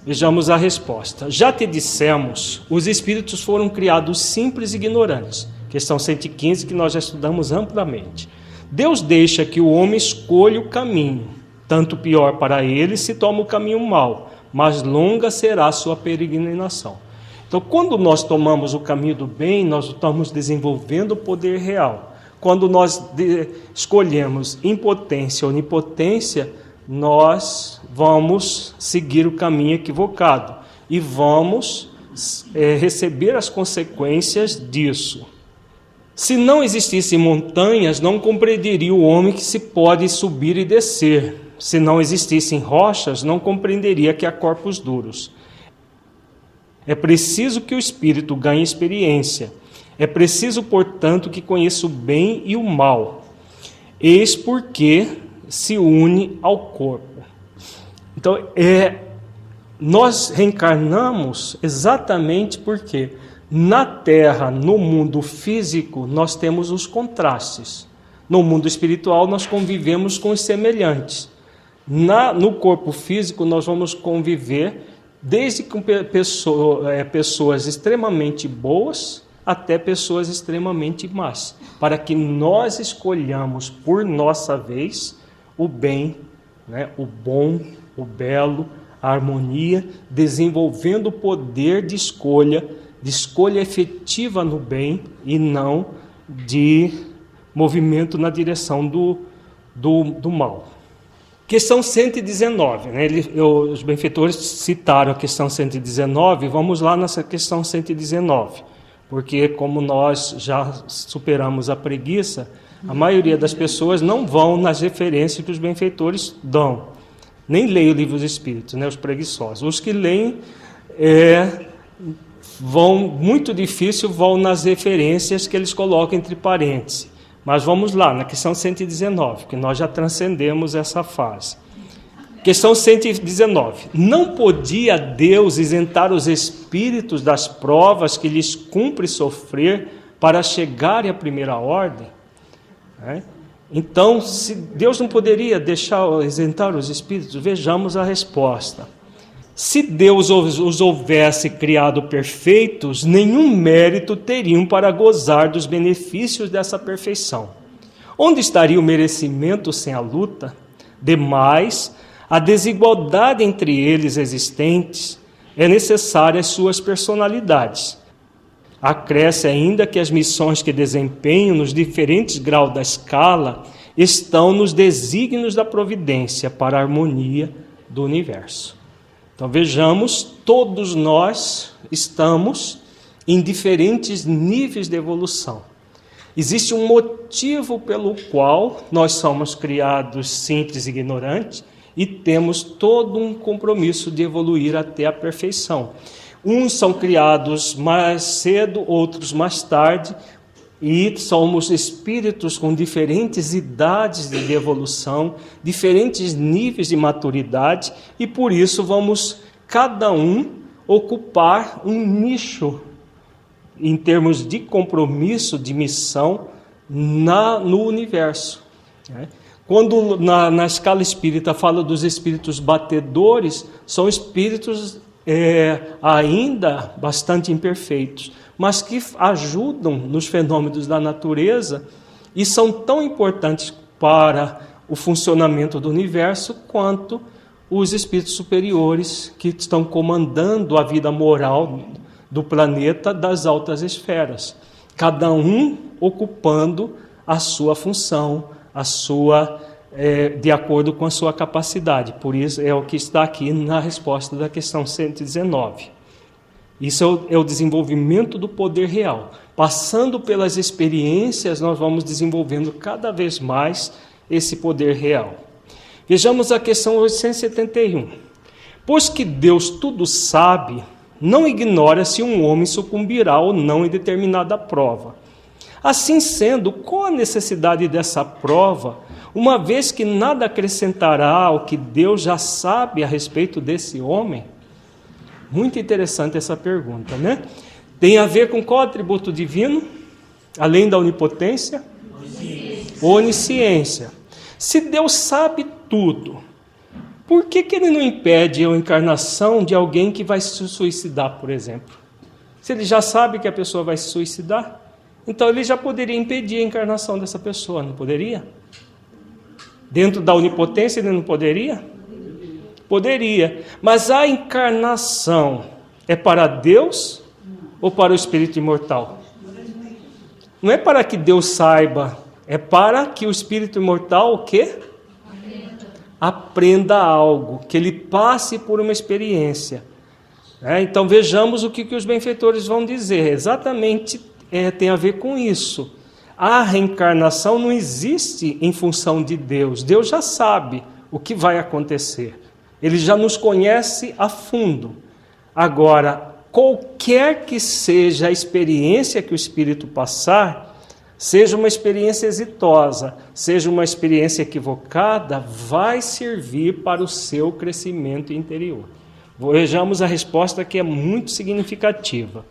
Vejamos a resposta. Já te dissemos, os espíritos foram criados simples e ignorantes. Questão 115, que nós já estudamos amplamente. Deus deixa que o homem escolha o caminho, tanto pior para ele se toma o caminho mau, mas longa será a sua peregrinação. Então, quando nós tomamos o caminho do bem, nós estamos desenvolvendo o poder real. Quando nós escolhemos impotência ou onipotência, nós vamos seguir o caminho equivocado e vamos receber as consequências disso. Se não existissem montanhas, não compreenderia o homem que se pode subir e descer. Se não existissem rochas, não compreenderia que há corpos duros. É preciso que o espírito ganhe experiência. É preciso, portanto, que conheça o bem e o mal. Eis porque se une ao corpo. Então, nós reencarnamos exatamente porque na Terra, no mundo físico, nós temos os contrastes. No mundo espiritual, nós convivemos com os semelhantes. No corpo físico, nós vamos conviver desde com pessoas extremamente boas até pessoas extremamente más, para que nós escolhamos por nossa vez o bem, né, o bom, o belo, a harmonia, desenvolvendo o poder de escolha efetiva no bem e não de movimento na direção do mal. Questão 119, né? Os benfeitores citaram a questão 119, vamos lá nessa questão 119, porque como nós já superamos a preguiça, a maioria das pessoas não vão nas referências que os benfeitores dão, nem leem o livro dos Espíritos, né? Os preguiçosos. Os que leem muito difícil, vão nas referências que eles colocam entre parênteses. Mas vamos lá, na questão 119, que nós já transcendemos essa fase. Questão 119. Não podia Deus isentar os espíritos das provas que lhes cumpre sofrer para chegarem à primeira ordem? Então, se Deus não poderia isentar os espíritos, vejamos a resposta. Se Deus os houvesse criado perfeitos, nenhum mérito teriam para gozar dos benefícios dessa perfeição. Onde estaria o merecimento sem a luta? Demais, a desigualdade entre eles existentes é necessária às suas personalidades. Acresce ainda que as missões que desempenham nos diferentes graus da escala estão nos desígnios da providência para a harmonia do universo. Então vejamos, todos nós estamos em diferentes níveis de evolução. Existe um motivo pelo qual nós somos criados simples e ignorantes e temos todo um compromisso de evoluir até a perfeição. Uns são criados mais cedo, outros mais tarde, e somos espíritos com diferentes idades de evolução, diferentes níveis de maturidade, e por isso vamos, cada um, ocupar um nicho em termos de compromisso, de missão, no universo. Quando na escala espírita fala dos espíritos batedores, são espíritos ainda bastante imperfeitos, mas que ajudam nos fenômenos da natureza e são tão importantes para o funcionamento do universo quanto os espíritos superiores que estão comandando a vida moral do planeta das altas esferas, cada um ocupando a sua função, de acordo com a sua capacidade. Por isso é o que está aqui na resposta da questão 119. Isso é o desenvolvimento do poder real. Passando pelas experiências, nós vamos desenvolvendo cada vez mais esse poder real. Vejamos a questão 871. Pois que Deus tudo sabe, não ignora se um homem sucumbirá ou não em determinada prova. Assim sendo, qual a necessidade dessa prova, uma vez que nada acrescentará ao que Deus já sabe a respeito desse homem? Muito interessante essa pergunta, né? Tem a ver com qual atributo divino? Além da onipotência? Onisciência. Se Deus sabe tudo, por que Ele não impede a encarnação de alguém que vai se suicidar, por exemplo? Se Ele já sabe que a pessoa vai se suicidar, então Ele já poderia impedir a encarnação dessa pessoa, não poderia? Dentro da onipotência Ele não poderia? Poderia. Mas a encarnação é para Deus ou para o espírito imortal? Não é para que Deus saiba, é para que o espírito imortal o quê? Aprenda algo, que ele passe por uma experiência. Então vejamos o que os benfeitores vão dizer. Exatamente tem a ver com isso. A reencarnação não existe em função de Deus. Deus já sabe o que vai acontecer. Ele já nos conhece a fundo. Agora, qualquer que seja a experiência que o espírito passar, seja uma experiência exitosa, seja uma experiência equivocada, vai servir para o seu crescimento interior. Vejamos a resposta, que é muito significativa.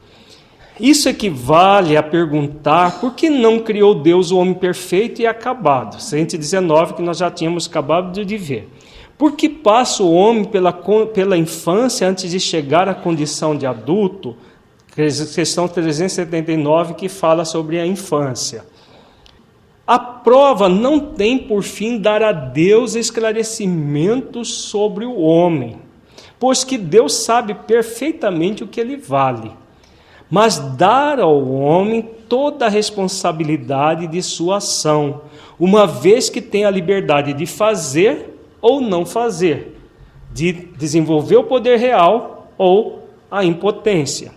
Isso equivale a perguntar por que não criou Deus o homem perfeito e acabado. 119, que nós já tínhamos acabado de ver. Por que passa o homem pela infância antes de chegar à condição de adulto? Questão 379, que fala sobre a infância. A prova não tem por fim dar a Deus esclarecimentos sobre o homem, pois que Deus sabe perfeitamente o que ele vale, mas dar ao homem toda a responsabilidade de sua ação, uma vez que tem a liberdade de fazer ou não fazer, de desenvolver o poder real ou a impotência.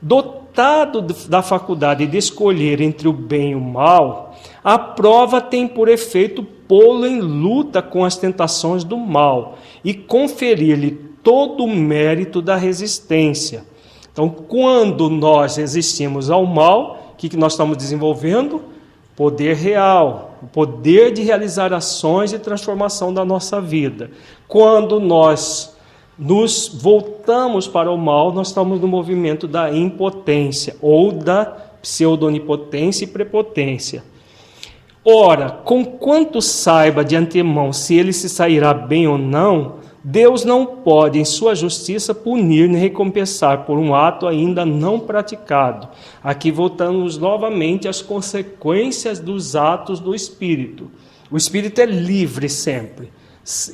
Dotado da faculdade de escolher entre o bem e o mal, a prova tem por efeito pô-lo em luta com as tentações do mal e conferir-lhe todo o mérito da resistência. Então, quando nós resistimos ao mal, o que nós estamos desenvolvendo? Poder real, o poder de realizar ações de transformação da nossa vida. Quando nós nos voltamos para o mal, nós estamos no movimento da impotência ou da pseudonipotência e prepotência. Ora, conquanto saiba de antemão se ele se sairá bem ou não, Deus não pode, em sua justiça, punir nem recompensar por um ato ainda não praticado. Aqui voltamos novamente às consequências dos atos do Espírito. O Espírito é livre sempre,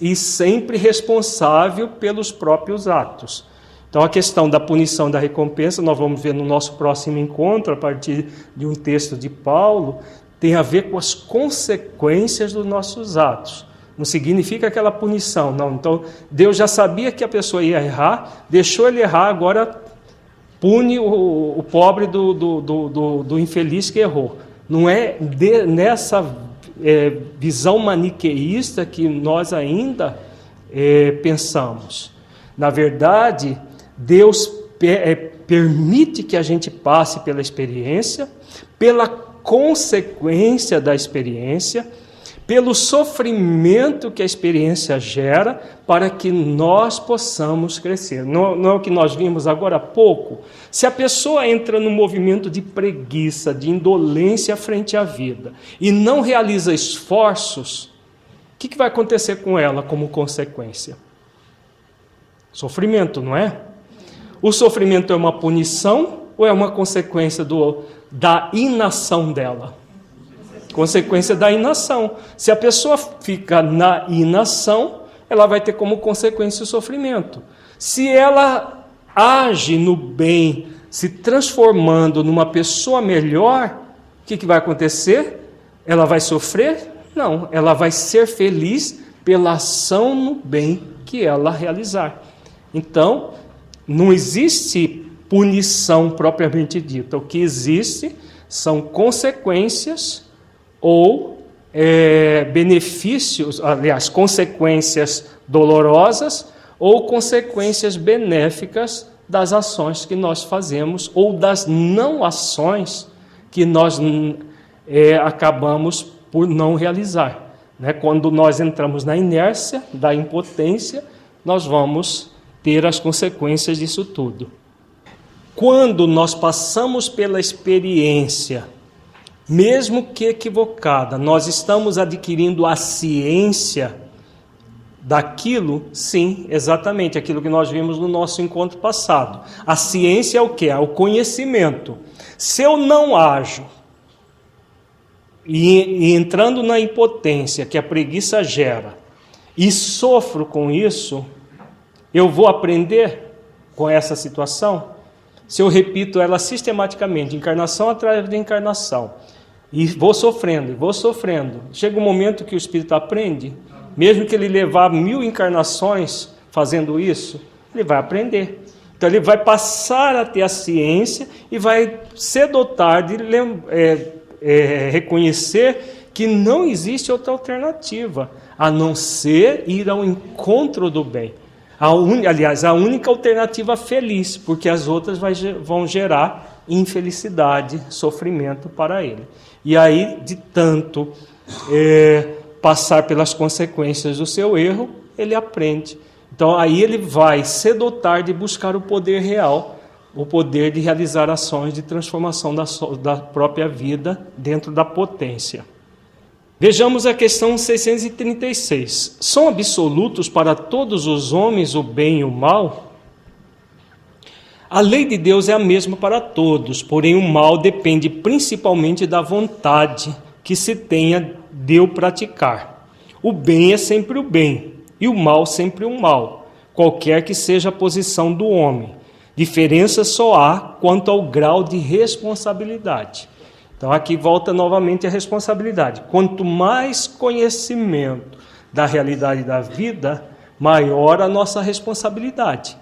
e sempre responsável pelos próprios atos. Então, a questão da punição e da recompensa, nós vamos ver no nosso próximo encontro, a partir de um texto de Paulo, tem a ver com as consequências dos nossos atos. Não significa aquela punição, não. Então, Deus já sabia que a pessoa ia errar, deixou ele errar, agora pune o pobre do infeliz que errou. Não é nessa visão maniqueísta que nós ainda pensamos. Na verdade, Deus permite que a gente passe pela experiência, pela consequência da experiência, pelo sofrimento que a experiência gera, para que nós possamos crescer. Não é o que nós vimos agora há pouco? Se a pessoa entra no movimento de preguiça, de indolência frente à vida, e não realiza esforços, o que vai acontecer com ela como consequência? Sofrimento, não é? O sofrimento é uma punição ou é uma consequência da inação dela? Consequência da inação. Se a pessoa fica na inação, ela vai ter como consequência o sofrimento. Se ela age no bem, se transformando numa pessoa melhor, o que vai acontecer? Ela vai sofrer? Não, ela vai ser feliz pela ação no bem que ela realizar. Então, não existe punição propriamente dita. O que existe são consequências ou benefícios, aliás, consequências dolorosas ou consequências benéficas das ações que nós fazemos ou das não ações que nós acabamos por não realizar. Quando nós entramos na inércia da impotência, nós vamos ter as consequências disso tudo. Quando nós passamos pela experiência, mesmo que equivocada, nós estamos adquirindo a ciência daquilo, sim, exatamente, aquilo que nós vimos no nosso encontro passado. A ciência é o quê? É o conhecimento. Se eu não ajo, e entrando na impotência que a preguiça gera, e sofro com isso, eu vou aprender com essa situação? Se eu repito ela sistematicamente, encarnação atrás de encarnação, e vou sofrendo, chega um momento que o espírito aprende, mesmo que ele levar 1000 encarnações fazendo isso, ele vai aprender. Então ele vai passar a ter a ciência e vai cedo ou tarde reconhecer que não existe outra alternativa, a não ser ir ao encontro do bem. Aliás, a única alternativa feliz, porque as outras vão gerar infelicidade, sofrimento para ele. E aí, de tanto passar pelas consequências do seu erro, ele aprende. Então aí ele vai cedo ou tarde buscar o poder real, o poder de realizar ações de transformação da própria vida dentro da potência. Vejamos a questão 636. São absolutos para todos os homens o bem e o mal? A lei de Deus é a mesma para todos, porém o mal depende principalmente da vontade que se tenha de o praticar. O bem é sempre o bem, e o mal sempre o mal, qualquer que seja a posição do homem. Diferença só há quanto ao grau de responsabilidade. Então aqui volta novamente a responsabilidade. Quanto mais conhecimento da realidade da vida, maior a nossa responsabilidade.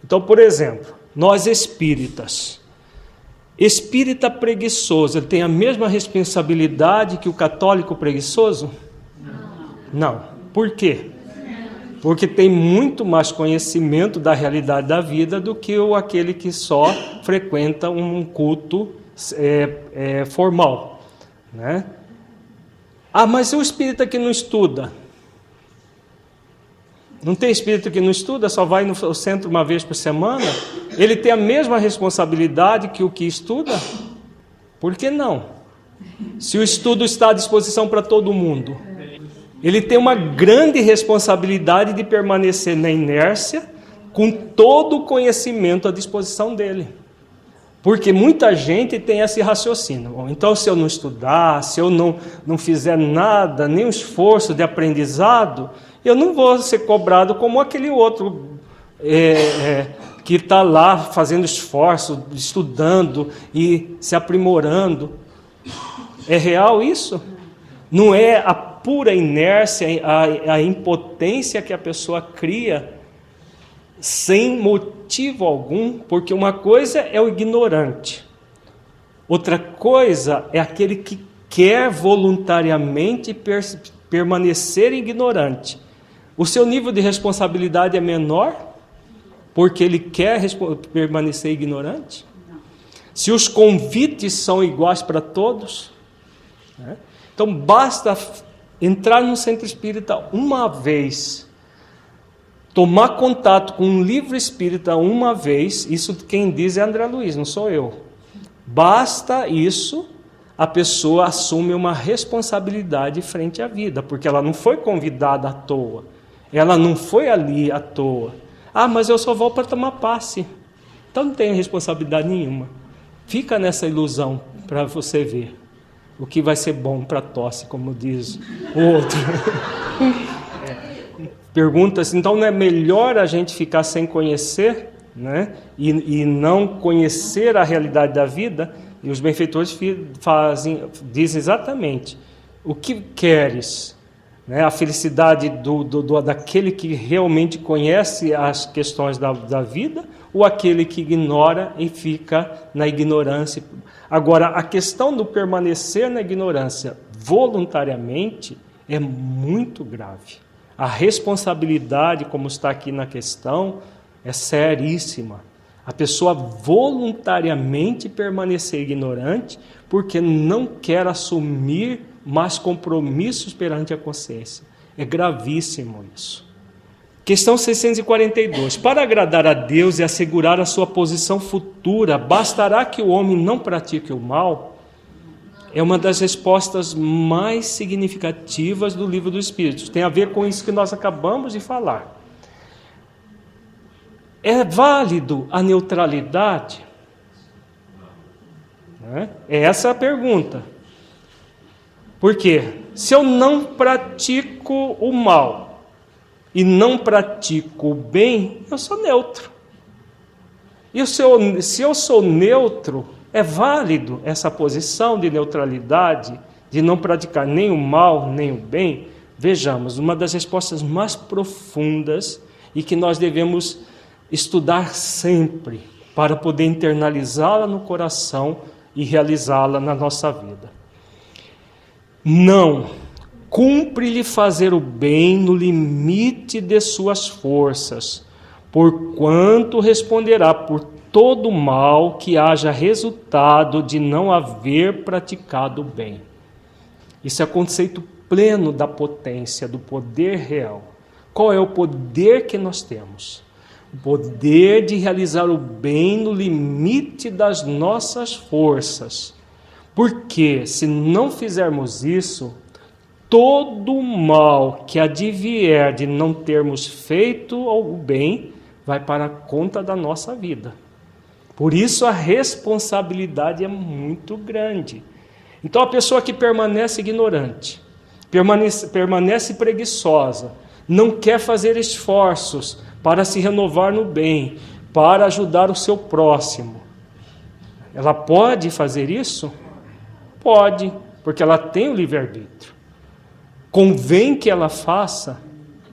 Então, por exemplo, nós espíritas, espírita preguiçoso, ele tem a mesma responsabilidade que o católico preguiçoso? Não. Por quê? Porque tem muito mais conhecimento da realidade da vida do que aquele que só frequenta um culto formal, né? Mas o espírita que não estuda? Não tem espírito que não estuda, só vai no centro uma vez por semana? Ele tem a mesma responsabilidade que o que estuda? Por que não? Se o estudo está à disposição para todo mundo, ele tem uma grande responsabilidade de permanecer na inércia com todo o conhecimento à disposição dele. Porque muita gente tem esse raciocínio. Bom, então, se eu não estudar, se eu não fizer nada, nenhum esforço de aprendizado, eu não vou ser cobrado como aquele outro que está lá fazendo esforço, estudando e se aprimorando. É real isso? Não é a pura inércia, a impotência que a pessoa cria sem motivo algum, porque uma coisa é o ignorante, outra coisa é aquele que quer voluntariamente permanecer ignorante. O seu nível de responsabilidade é menor porque ele quer permanecer ignorante? Se os convites são iguais para todos, né? Então basta entrar no centro espírita uma vez, tomar contato com um livro espírita uma vez, isso quem diz é André Luiz, não sou eu. Basta isso, a pessoa assume uma responsabilidade frente à vida, porque ela não foi convidada à toa, ela não foi ali à toa. Mas eu só vou para tomar passe. Então não tem responsabilidade nenhuma. Fica nessa ilusão para você ver o que vai ser bom para a tosse, como diz o outro. Pergunta-se, então não é melhor a gente ficar sem conhecer, né? E não conhecer a realidade da vida? E os benfeitores dizem exatamente, o que queres? Né? A felicidade daquele que realmente conhece as questões da vida, ou aquele que ignora e fica na ignorância. Agora, a questão do permanecer na ignorância voluntariamente é muito grave. A responsabilidade, como está aqui na questão, é seríssima. A pessoa voluntariamente permanecer ignorante porque não quer assumir mais compromissos perante a consciência. É gravíssimo isso. Questão 642. Para agradar a Deus e assegurar a sua posição futura, bastará que o homem não pratique o mal? É uma das respostas mais significativas do Livro dos Espíritos. Tem a ver com isso que nós acabamos de falar. É válido a neutralidade? É essa a pergunta. Por quê? Se eu não pratico o mal e não pratico o bem, eu sou neutro. E se eu sou neutro, é válido essa posição de neutralidade, de não praticar nem o mal, nem o bem? Vejamos, uma das respostas mais profundas e que nós devemos estudar sempre para poder internalizá-la no coração e realizá-la na nossa vida. Não, cumpre-lhe fazer o bem no limite de suas forças, porquanto responderá por todo o mal que haja resultado de não haver praticado o bem. Isso é conceito pleno da potência, do poder real. Qual é o poder que nós temos? O poder de realizar o bem no limite das nossas forças. Porque se não fizermos isso, todo o mal que advier de não termos feito o bem vai para a conta da nossa vida. Por isso a responsabilidade é muito grande. Então a pessoa que permanece ignorante, permanece preguiçosa, não quer fazer esforços para se renovar no bem, para ajudar o seu próximo. Ela pode fazer isso? Pode, porque ela tem o livre-arbítrio. Convém que ela faça?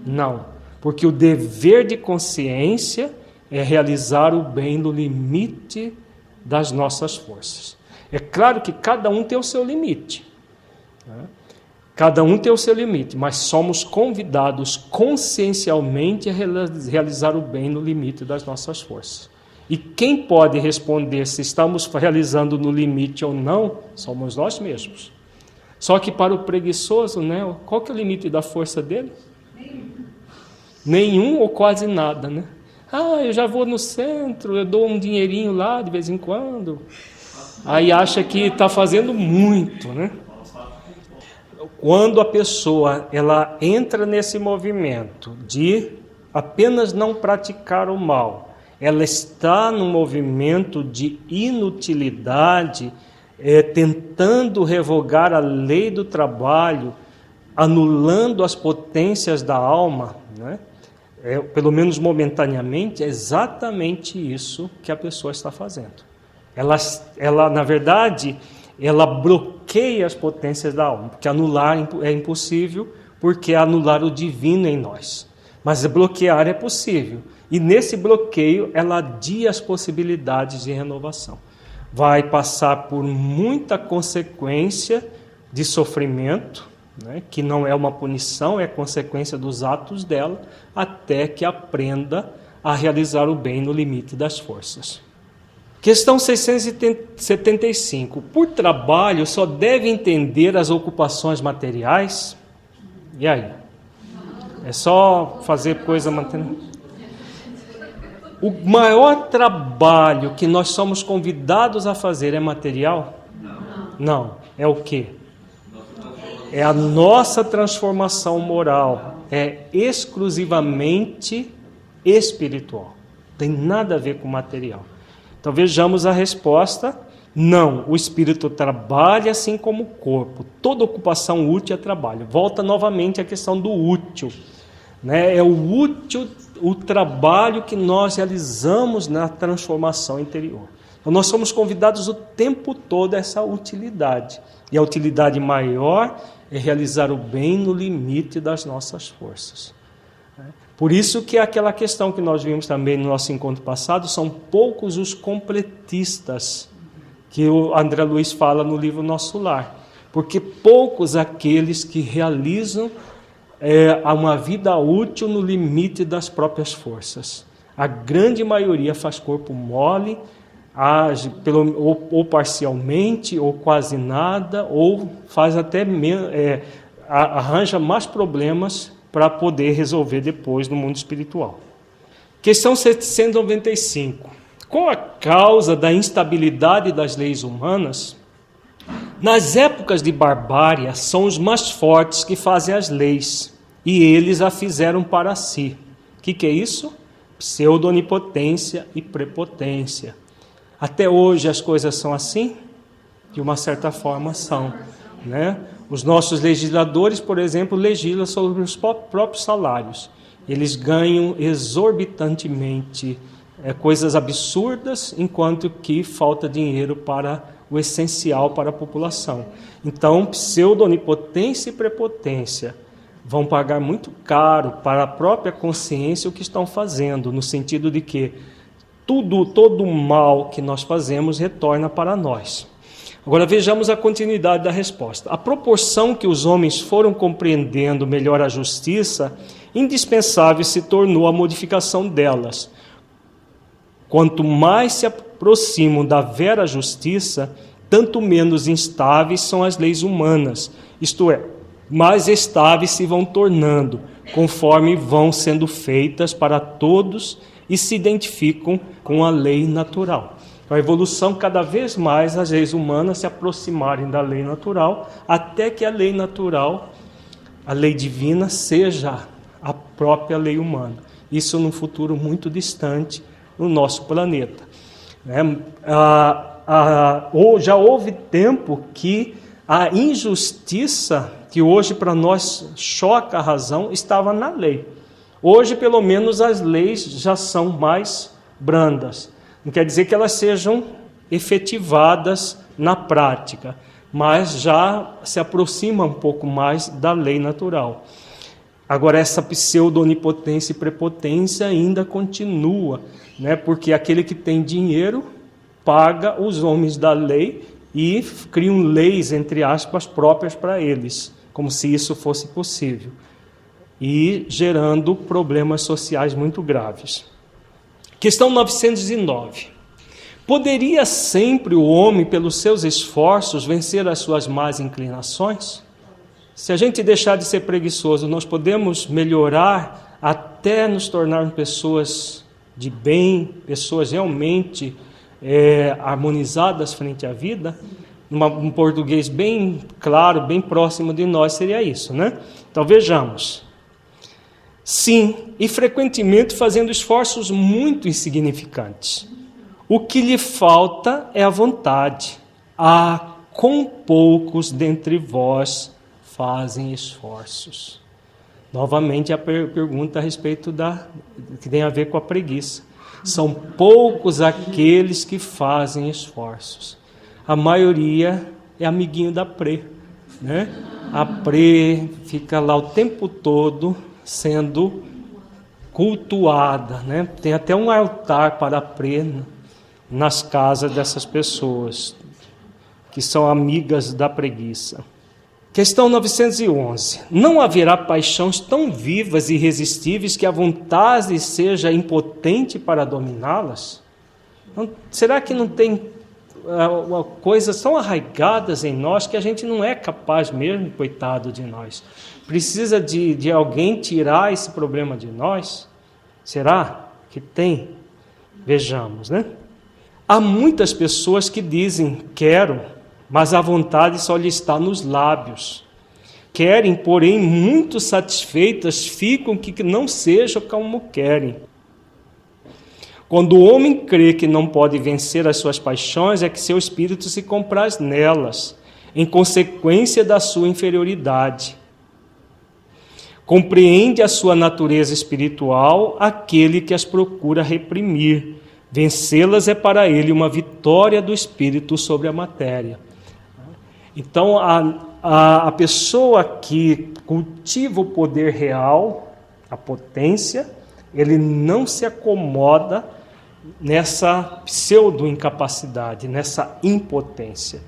Não, porque o dever de consciência é realizar o bem no limite das nossas forças. É claro que cada um tem o seu limite, né? Cada um tem o seu limite, mas somos convidados consciencialmente a realizar o bem no limite das nossas forças. E quem pode responder se estamos realizando no limite ou não, somos nós mesmos. Só que para o preguiçoso, né, qual que é o limite da força dele? Nenhum ou quase nada, né? Eu já vou no centro, eu dou um dinheirinho lá de vez em quando. Aí acha que está fazendo muito, né? Quando a pessoa ela entra nesse movimento de apenas não praticar o mal, ela está num movimento de inutilidade, tentando revogar a lei do trabalho, anulando as potências da alma, né? Pelo menos momentaneamente, é exatamente isso que a pessoa está fazendo. Ela na verdade, ela bloqueia as potências da alma, porque anular é impossível, porque é anular o divino em nós. Mas bloquear é possível. E nesse bloqueio, ela adia as possibilidades de renovação. Vai passar por muita consequência de sofrimento, né, que não é uma punição, é consequência dos atos dela, até que aprenda a realizar o bem no limite das forças. Questão 675. Por trabalho, só deve entender as ocupações materiais? E aí? É só fazer coisa mantendo? O maior trabalho que nós somos convidados a fazer é material? Não. É o quê? É a nossa transformação moral. É exclusivamente espiritual. Tem nada a ver com material. Então vejamos a resposta. Não, o espírito trabalha assim como o corpo. Toda ocupação útil é trabalho. Volta novamente à questão do útil, né? É o útil, o trabalho que nós realizamos na transformação interior. Então nós somos convidados o tempo todo a essa utilidade. E a utilidade maior é realizar o bem no limite das nossas forças. Por isso que aquela questão que nós vimos também no nosso encontro passado, são poucos os completistas, que o André Luiz fala no livro Nosso Lar. Porque poucos aqueles que realizam uma vida útil no limite das próprias forças. A grande maioria faz corpo mole, age ou parcialmente, ou quase nada, ou faz até arranja mais problemas para poder resolver depois no mundo espiritual. Questão 795. Qual a causa da instabilidade das leis humanas? Nas épocas de barbárie, são os mais fortes que fazem as leis, e eles a fizeram para si. O que é isso? Pseudo-onipotência e prepotência. Até hoje as coisas são assim? De uma certa forma são, né? Os nossos legisladores, por exemplo, legislam sobre os próprios salários. Eles ganham exorbitantemente coisas absurdas, enquanto que falta dinheiro para o essencial para a população. Então, pseudo-onipotência e prepotência vão pagar muito caro para a própria consciência o que estão fazendo, no sentido de que todo o mal que nós fazemos retorna para nós. Agora vejamos a continuidade da resposta. A proporção que os homens foram compreendendo melhor a justiça, indispensável se tornou a modificação delas. Quanto mais se aproximam da vera justiça, tanto menos instáveis são as leis humanas, isto é, mais estáveis se vão tornando, conforme vão sendo feitas para todos e se identificam com a lei natural. A evolução, cada vez mais, as leis humanas se aproximarem da lei natural, até que a lei natural, a lei divina, seja a própria lei humana. Isso num futuro muito distante no nosso planeta. Já houve tempo que a injustiça, que hoje para nós choca a razão, estava na lei. Hoje, pelo menos, as leis já são mais brandas. Não quer dizer que elas sejam efetivadas na prática, mas já se aproxima um pouco mais da lei natural. Agora, essa pseudo-onipotência e prepotência ainda continua, né? Porque aquele que tem dinheiro paga os homens da lei e criam leis, entre aspas, próprias para eles, como se isso fosse possível, e gerando problemas sociais muito graves. Questão 909. Poderia sempre o homem, pelos seus esforços, vencer as suas más inclinações? Se a gente deixar de ser preguiçoso, nós podemos melhorar até nos tornarmos pessoas de bem, pessoas realmente harmonizadas frente à vida? Um português bem claro, bem próximo de nós seria isso, né? Então vejamos. Sim, e frequentemente fazendo esforços muito insignificantes. O que lhe falta é a vontade. Com poucos dentre vós fazem esforços. Novamente a pergunta a respeito que tem a ver com a preguiça. São poucos aqueles que fazem esforços. A maioria é amiguinho da prê, né? A prê fica lá o tempo todo sendo cultuada, né? Tem até um altar para a prê nas casas dessas pessoas que são amigas da preguiça. Questão 911. Não haverá paixões tão vivas e irresistíveis que a vontade seja impotente para dominá-las? Será que não tem coisas tão arraigadas em nós que a gente não é capaz mesmo, coitado de nós? Precisa de alguém tirar esse problema de nós? Será que tem? Vejamos, né? Há muitas pessoas que dizem, quero, mas a vontade só lhe está nos lábios. Querem, porém, muito satisfeitas, ficam que não seja como querem. Quando o homem crê que não pode vencer as suas paixões, é que seu espírito se compraz nelas, em consequência da sua inferioridade. Compreende a sua natureza espiritual aquele que as procura reprimir. Vencê-las é para ele uma vitória do espírito sobre a matéria. Então, a pessoa que cultiva o poder real, a potência, ele não se acomoda nessa pseudo-incapacidade, nessa impotência.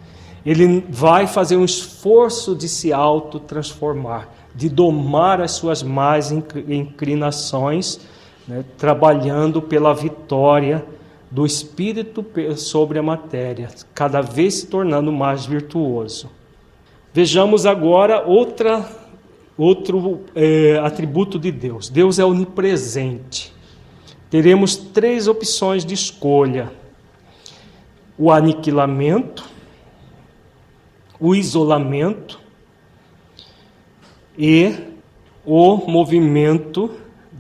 Ele vai fazer um esforço de se autotransformar, de domar as suas más inclinações, né, trabalhando pela vitória do espírito sobre a matéria, cada vez se tornando mais virtuoso. Vejamos agora outro atributo de Deus. Deus é onipresente. Teremos 3 opções de escolha: o aniquilamento, o isolamento e o movimento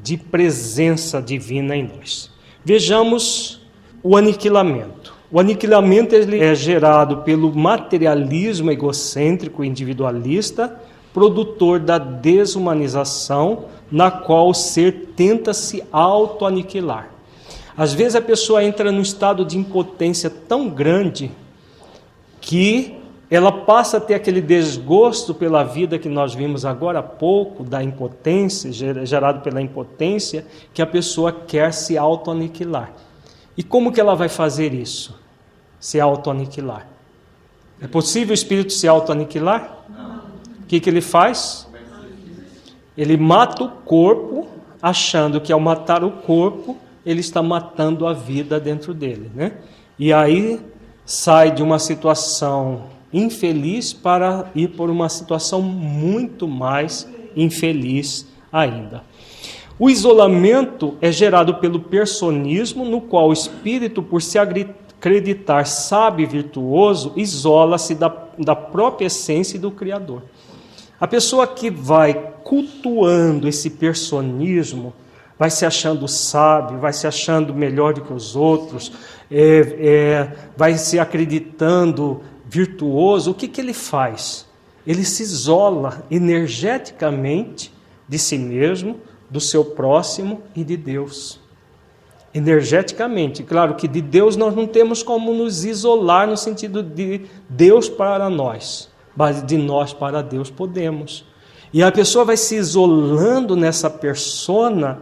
de presença divina em nós. Vejamos o aniquilamento. O aniquilamento ele é gerado pelo materialismo egocêntrico individualista, produtor da desumanização, na qual o ser tenta se auto-aniquilar. Às vezes a pessoa entra num estado de impotência tão grande que ela passa a ter aquele desgosto pela vida que nós vimos agora há pouco, da impotência, gerado pela impotência, que a pessoa quer se auto-aniquilar. E como que ela vai fazer isso? Se auto-aniquilar. É possível o espírito se auto-aniquilar? Não. O que ele faz? Ele mata o corpo, achando que ao matar o corpo, ele está matando a vida dentro dele, né? E aí sai de uma situação infeliz para ir por uma situação muito mais infeliz ainda. O isolamento é gerado pelo personismo, no qual o espírito, por se acreditar sábio e virtuoso, isola-se da própria essência e do Criador. A pessoa que vai cultuando esse personismo, vai se achando sábio, vai se achando melhor do que os outros, vai se acreditando virtuoso, o que ele faz? Ele se isola energeticamente de si mesmo, do seu próximo e de Deus. Energeticamente. Claro que de Deus nós não temos como nos isolar no sentido de Deus para nós, mas de nós para Deus podemos. E a pessoa vai se isolando nessa persona,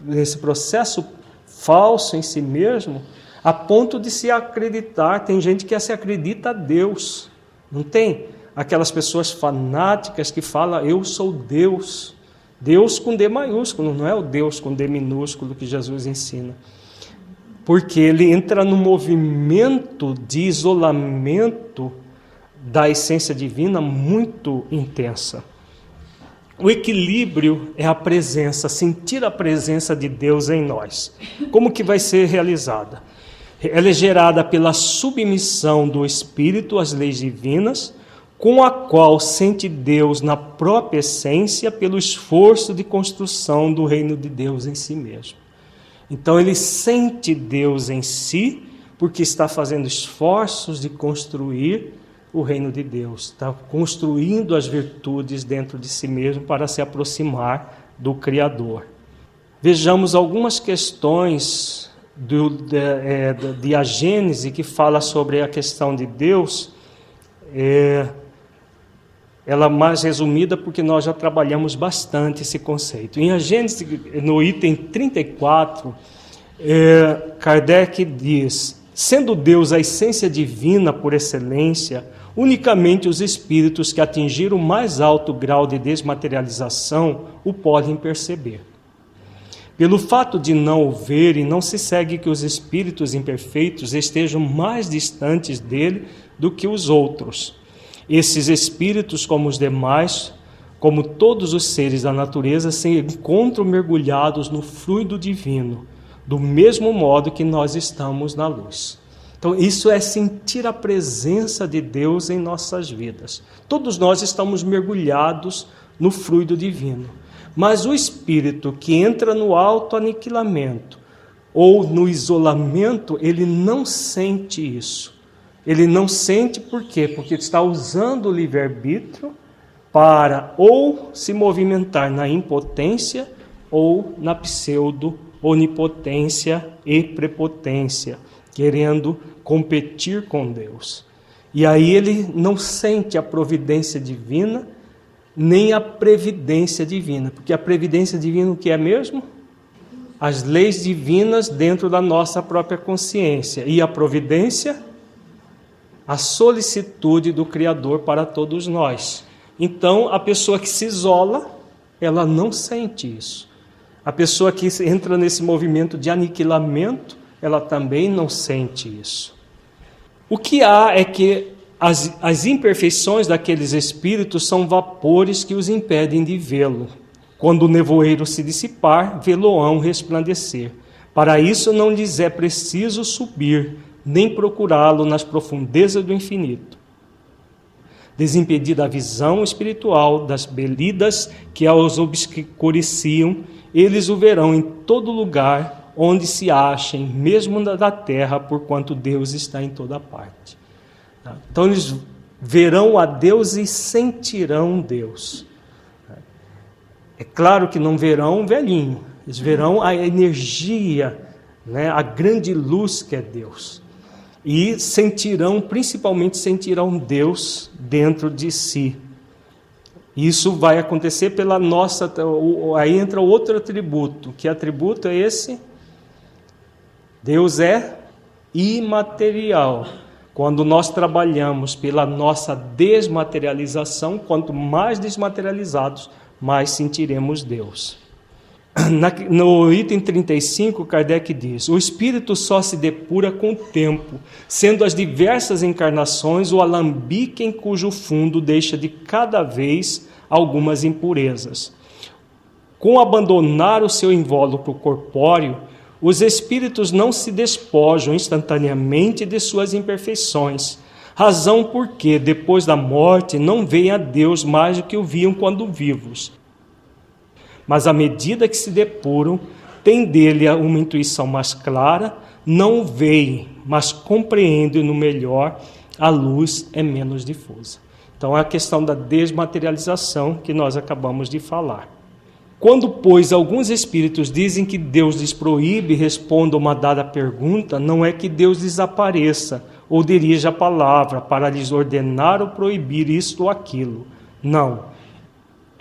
nesse processo falso em si mesmo, a ponto de se acreditar. Tem gente que se acredita a Deus, não tem? Aquelas pessoas fanáticas que falam, eu sou Deus. Deus com D maiúsculo, não é o Deus com D minúsculo que Jesus ensina. Porque ele entra no movimento de isolamento da essência divina muito intensa. O equilíbrio é a presença, sentir a presença de Deus em nós. Como que vai ser realizada? Ela é gerada pela submissão do Espírito às leis divinas, com a qual sente Deus na própria essência pelo esforço de construção do reino de Deus em si mesmo. Então ele sente Deus em si, porque está fazendo esforços de construir o reino de Deus, está construindo as virtudes dentro de si mesmo para se aproximar do Criador. Vejamos algumas questões de a Gênese que fala sobre a questão de Deus. Ela mais resumida porque nós já trabalhamos bastante esse conceito. Em a Gênese, no item 34, Kardec diz: sendo Deus a essência divina por excelência, unicamente os espíritos que atingiram o mais alto grau de desmaterialização o podem perceber. Pelo fato de não o verem, não se segue que os espíritos imperfeitos estejam mais distantes dele do que os outros. Esses espíritos, como os demais, como todos os seres da natureza, se encontram mergulhados no fluido divino, do mesmo modo que nós estamos na luz. Então, isso é sentir a presença de Deus em nossas vidas. Todos nós estamos mergulhados no fluido divino. Mas o espírito que entra no auto-aniquilamento ou no isolamento, ele não sente isso. Ele não sente por quê? Porque está usando o livre-arbítrio para ou se movimentar na impotência ou na pseudo-onipotência e prepotência, querendo competir com Deus. E aí ele não sente a providência divina, nem a previdência divina. Porque a previdência divina o que é mesmo? As leis divinas dentro da nossa própria consciência. E a providência? A solicitude do Criador para todos nós. Então, a pessoa que se isola, ela não sente isso. A pessoa que entra nesse movimento de aniquilamento, ela também não sente isso. O que há é que as imperfeições daqueles espíritos são vapores que os impedem de vê-lo. Quando o nevoeiro se dissipar, vê-lo-ão resplandecer. Para isso não lhes é preciso subir, nem procurá-lo nas profundezas do infinito. Desimpedida a visão espiritual das belidas que os obscureciam, eles o verão em todo lugar onde se achem, mesmo da terra, porquanto Deus está em toda parte. Então eles verão a Deus e sentirão Deus. É claro que não verão um velhinho, eles verão a energia, a grande luz que é Deus. E principalmente sentirão Deus dentro de si. Isso vai acontecer pela nossa... Aí entra outro atributo. Que atributo é esse? Deus é imaterial. Quando nós trabalhamos pela nossa desmaterialização, quanto mais desmaterializados, mais sentiremos Deus. No item 35, Kardec diz: o espírito só se depura com o tempo, sendo as diversas encarnações o alambique em cujo fundo deixa de cada vez algumas impurezas. Com abandonar o seu invólucro corpóreo, os espíritos não se despojam instantaneamente de suas imperfeições, razão porque, depois da morte, não veem a Deus mais do que o viam quando vivos. Mas à medida que se depuram, têm dele uma intuição mais clara, não o veem, mas compreendem-no melhor, a luz é menos difusa. Então é a questão da desmaterialização que nós acabamos de falar. Quando, pois, alguns espíritos dizem que Deus lhes proíbe respondam uma dada pergunta, não é que Deus desapareça ou dirija a palavra para lhes ordenar ou proibir isto ou aquilo. Não.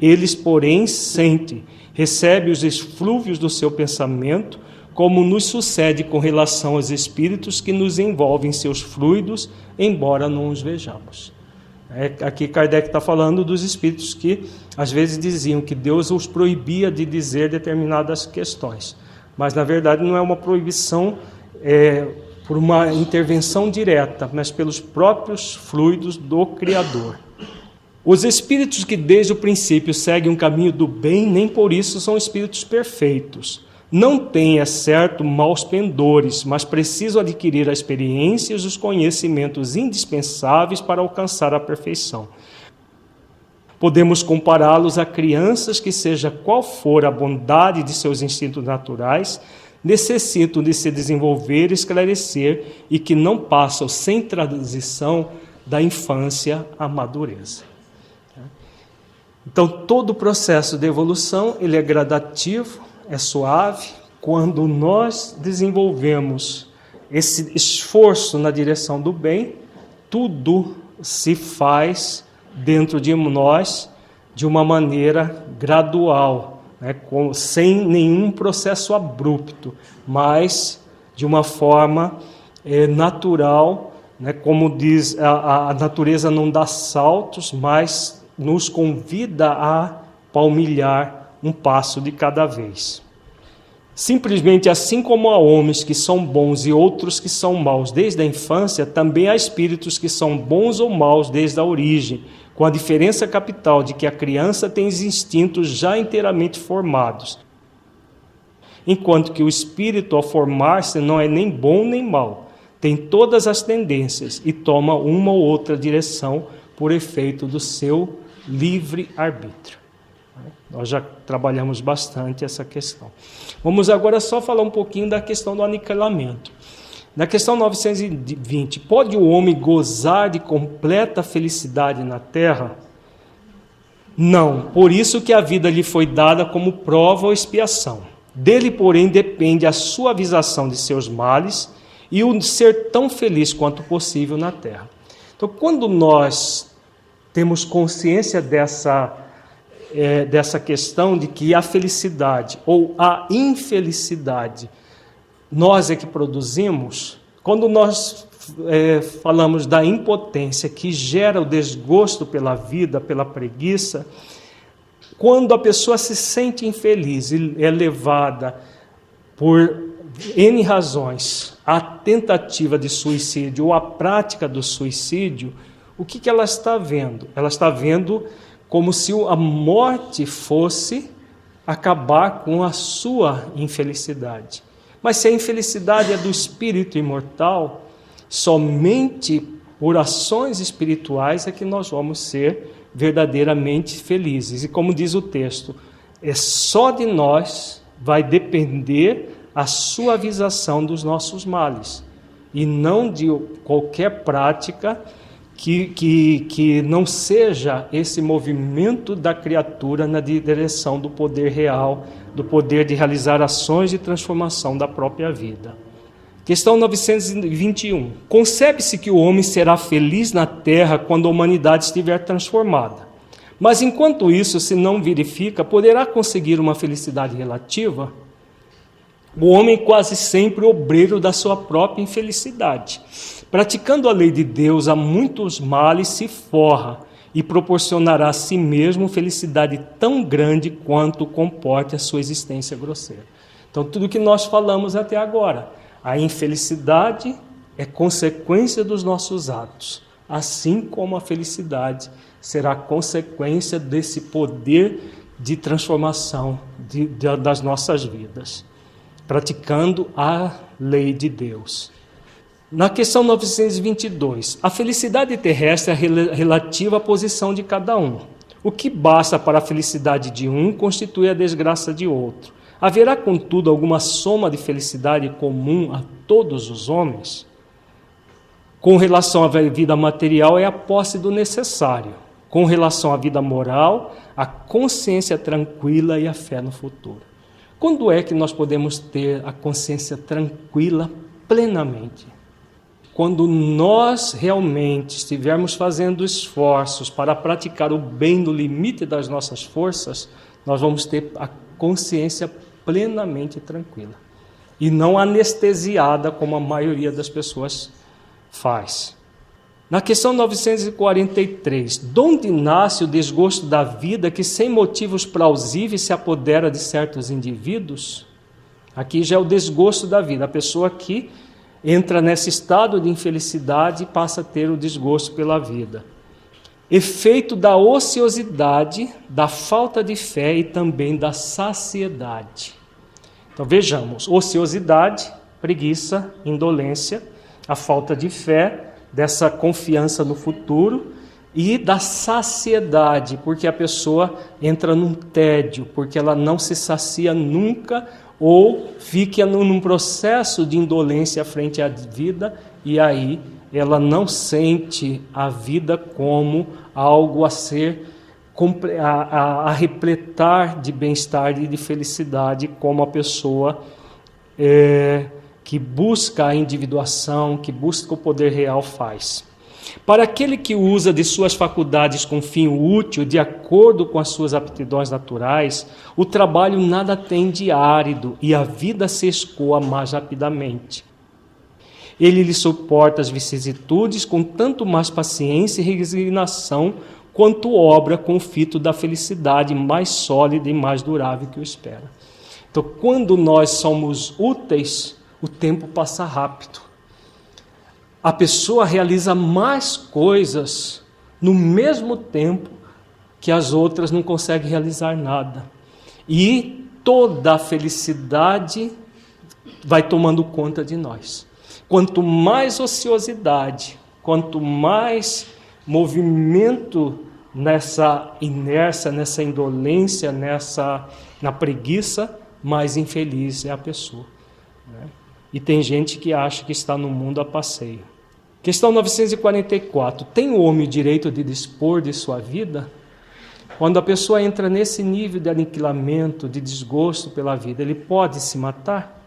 Eles, porém, sentem, recebem os eflúvios do seu pensamento, como nos sucede com relação aos espíritos que nos envolvem em seus fluidos, embora não os vejamos. Aqui Kardec está falando dos espíritos que às vezes diziam que Deus os proibia de dizer determinadas questões. Mas na verdade não é uma proibição por uma intervenção direta, mas pelos próprios fluidos do Criador. Os espíritos que desde o princípio seguem um caminho do bem, nem por isso são espíritos perfeitos. Não têm, é certo, maus pendores, mas precisam adquirir a experiência e os conhecimentos indispensáveis para alcançar a perfeição. Podemos compará-los a crianças que, seja qual for a bondade de seus instintos naturais, necessitam de se desenvolver e esclarecer e que não passam sem transição da infância à madureza. Então, todo o processo de evolução ele é gradativo, é suave. Quando nós desenvolvemos esse esforço na direção do bem, tudo se faz dentro de nós de uma maneira gradual, sem nenhum processo abrupto, mas de uma forma natural, como diz, a natureza não dá saltos, mas nos convida a palmilhar um passo de cada vez. Simplesmente assim como há homens que são bons e outros que são maus desde a infância, também há espíritos que são bons ou maus desde a origem, com a diferença capital de que a criança tem os instintos já inteiramente formados, enquanto que o espírito, ao formar-se, não é nem bom nem mau, tem todas as tendências e toma uma ou outra direção por efeito do seu livre-arbítrio. Nós já trabalhamos bastante essa questão. Vamos agora só falar um pouquinho da questão do aniquilamento. Na questão 920, pode o homem gozar de completa felicidade na terra? Não, por isso que a vida lhe foi dada como prova ou expiação. Dele, porém, depende a suavização de seus males e o ser tão feliz quanto possível na terra. Então, quando nós temos consciência dessa questão de que a felicidade ou a infelicidade nós é que produzimos. Quando nós falamos da impotência que gera o desgosto pela vida, pela preguiça, quando a pessoa se sente infeliz e é levada por N razões à tentativa de suicídio ou à prática do suicídio, o que ela está vendo? Ela está vendo como se a morte fosse acabar com a sua infelicidade. Mas se a infelicidade é do espírito imortal, somente por ações espirituais é que nós vamos ser verdadeiramente felizes. E como diz o texto, é só de nós vai depender a suavização dos nossos males, e não de qualquer prática que não seja esse movimento da criatura na direção do poder real, do poder de realizar ações de transformação da própria vida. Questão 921. Concebe-se que o homem será feliz na terra quando a humanidade estiver transformada. Mas enquanto isso se não verifica, poderá conseguir uma felicidade relativa? O homem é quase sempre obreiro da sua própria infelicidade. Praticando a lei de Deus, a muitos males se forra e proporcionará a si mesmo felicidade tão grande quanto comporte a sua existência grosseira. Então, tudo que nós falamos até agora, a infelicidade é consequência dos nossos atos, assim como a felicidade será consequência desse poder de transformação das nossas vidas, praticando a lei de Deus. Na questão 922, a felicidade terrestre é relativa à posição de cada um. O que basta para a felicidade de um constitui a desgraça de outro. Haverá, contudo, alguma soma de felicidade comum a todos os homens? Com relação à vida material, é a posse do necessário. Com relação à vida moral, a consciência tranquila e a fé no futuro. Quando é que nós podemos ter a consciência tranquila plenamente? Quando nós realmente estivermos fazendo esforços para praticar o bem no limite das nossas forças, nós vamos ter a consciência plenamente tranquila e não anestesiada como a maioria das pessoas faz. Na questão 943, de onde nasce o desgosto da vida que sem motivos plausíveis se apodera de certos indivíduos? Aqui já é o desgosto da vida, a pessoa que entra nesse estado de infelicidade e passa a ter o desgosto pela vida. Efeito da ociosidade, da falta de fé e também da saciedade. Então vejamos, ociosidade, preguiça, indolência, a falta de fé, dessa confiança no futuro e da saciedade, porque a pessoa entra num tédio, porque ela não se sacia nunca ou fica num processo de indolência frente à vida e aí ela não sente a vida como algo a ser a repletar de bem-estar e de felicidade, como a pessoa que busca a individuação, que busca o poder real faz. Para aquele que usa de suas faculdades com fim útil, de acordo com as suas aptidões naturais, o trabalho nada tem de árido e a vida se escoa mais rapidamente. Ele lhe suporta as vicissitudes com tanto mais paciência e resignação, quanto obra com o fito da felicidade mais sólida e mais durável que o espera. Então, quando nós somos úteis, o tempo passa rápido. A pessoa realiza mais coisas no mesmo tempo que as outras não conseguem realizar nada. E toda a felicidade vai tomando conta de nós. Quanto mais ociosidade, quanto mais movimento nessa inércia, nessa indolência, na preguiça, mais infeliz é a pessoa. Né? E tem gente que acha que está no mundo a passeio. Questão 944. Tem o homem o direito de dispor de sua vida? Quando a pessoa entra nesse nível de aniquilamento, de desgosto pela vida, ele pode se matar?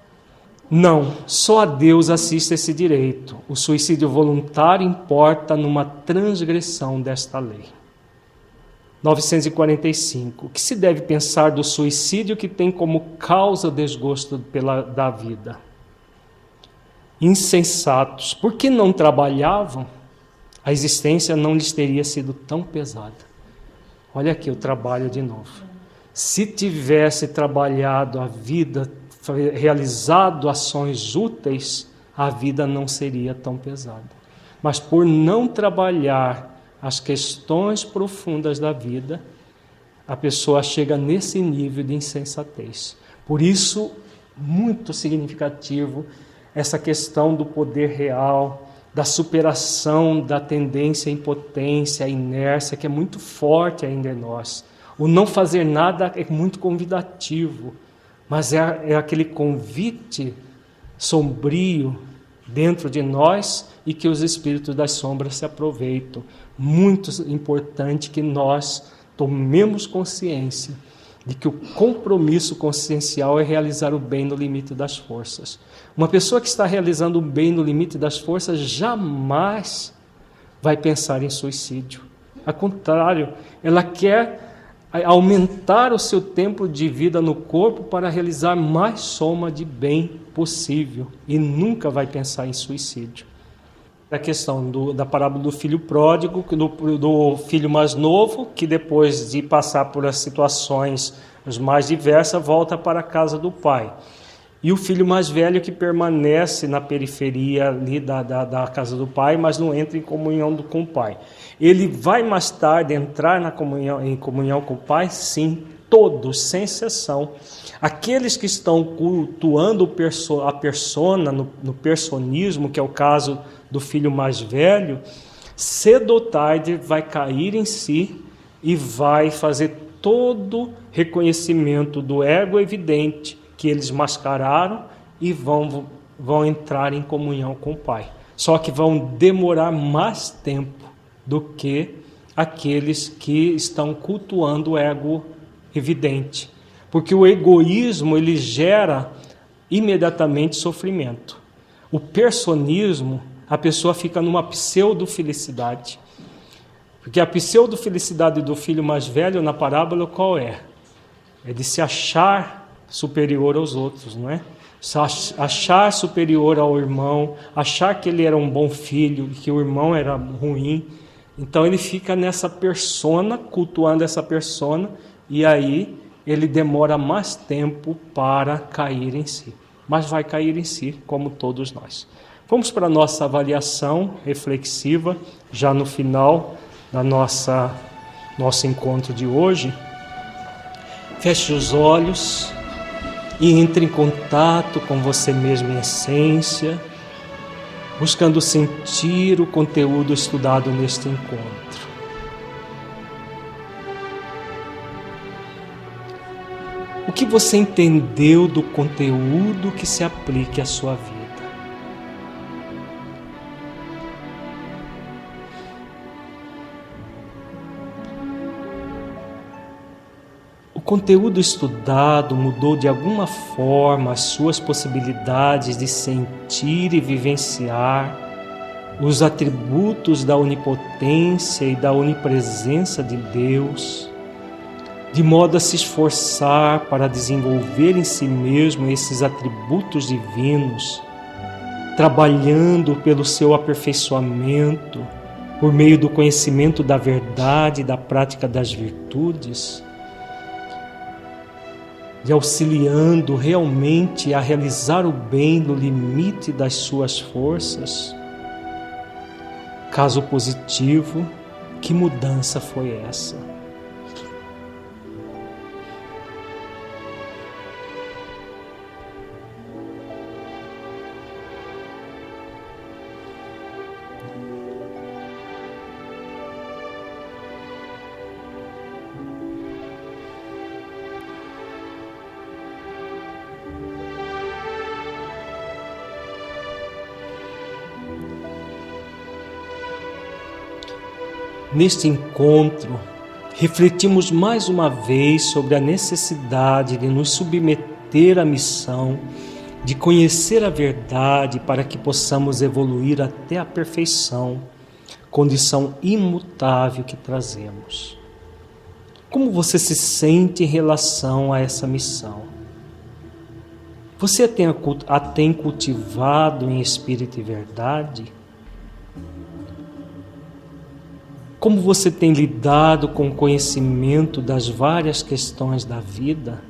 Não, só a Deus assiste esse direito. O suicídio voluntário importa numa transgressão desta lei. 945. O que se deve pensar do suicídio que tem como causa o desgosto da vida? Insensatos. Por que não trabalhavam? A existência não lhes teria sido tão pesada. Olha aqui o trabalho de novo. Se tivesse trabalhado a vida, realizado ações úteis, a vida não seria tão pesada. Mas por não trabalhar as questões profundas da vida, a pessoa chega nesse nível de insensatez. Por isso, muito significativo essa questão do poder real, da superação da tendência à impotência, à inércia, que é muito forte ainda em nós. O não fazer nada é muito convidativo, mas é aquele convite sombrio dentro de nós e que os espíritos das sombras se aproveitam. Muito importante que nós tomemos consciência de que o compromisso consciencial é realizar o bem no limite das forças. Uma pessoa que está realizando o bem no limite das forças jamais vai pensar em suicídio. Ao contrário, ela quer aumentar o seu tempo de vida no corpo para realizar mais soma de bem possível e nunca vai pensar em suicídio. A questão da parábola do filho pródigo, do filho mais novo, que depois de passar por as situações as mais diversas, volta para a casa do pai. E o filho mais velho que permanece na periferia ali da casa do pai, mas não entra em comunhão com o pai. Ele vai mais tarde entrar em comunhão com o pai? Sim, todos, sem exceção. Aqueles que estão cultuando a persona, no personismo, que é o caso do filho mais velho, cedo ou tarde vai cair em si e vai fazer todo reconhecimento do ego evidente que eles mascararam e vão entrar em comunhão com o Pai. Só que vão demorar mais tempo do que aqueles que estão cultuando o ego evidente. Porque o egoísmo, ele gera imediatamente sofrimento. O personismo, a pessoa fica numa pseudo-felicidade. Porque a pseudo-felicidade do filho mais velho na parábola qual é? É de se achar superior aos outros, não é? Achar superior ao irmão, achar que ele era um bom filho e que o irmão era ruim. Então ele fica nessa persona, cultuando essa persona, e aí ele demora mais tempo para cair em si. Mas vai cair em si, como todos nós. Vamos para a nossa avaliação reflexiva, já no final da nosso encontro de hoje. Feche os olhos e entre em contato com você mesmo em essência, buscando sentir o conteúdo estudado neste encontro. O que você entendeu do conteúdo que se aplique à sua vida? O conteúdo estudado mudou de alguma forma as suas possibilidades de sentir e vivenciar os atributos da onipotência e da onipresença de Deus, de modo a se esforçar para desenvolver em si mesmo esses atributos divinos, trabalhando pelo seu aperfeiçoamento, por meio do conhecimento da verdade e da prática das virtudes, e auxiliando realmente a realizar o bem no limite das suas forças? Caso positivo, que mudança foi essa? Neste encontro, refletimos mais uma vez sobre a necessidade de nos submeter à missão de conhecer a verdade para que possamos evoluir até a perfeição, condição imutável que trazemos. Como você se sente em relação a essa missão? Você a tem cultivado em espírito e verdade? Como você tem lidado com o conhecimento das várias questões da vida?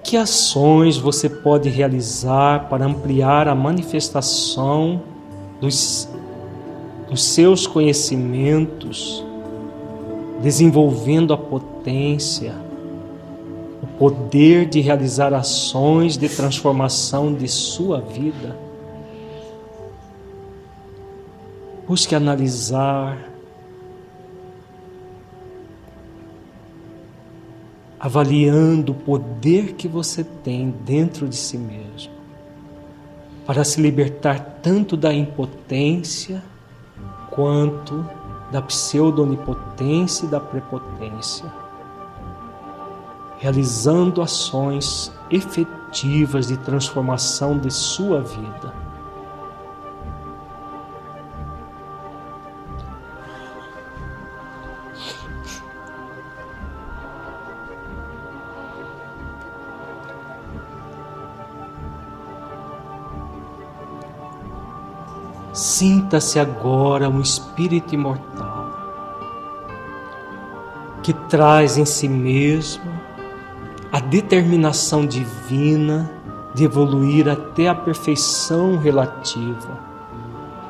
Que ações você pode realizar para ampliar a manifestação dos seus conhecimentos, desenvolvendo a potência, o poder de realizar ações de transformação de sua vida? Busque analisar, avaliando o poder que você tem dentro de si mesmo, para se libertar tanto da impotência quanto da pseudo-onipotência e da prepotência, realizando ações efetivas de transformação de sua vida. Sinta-se agora um espírito imortal que traz em si mesmo a determinação divina de evoluir até a perfeição relativa,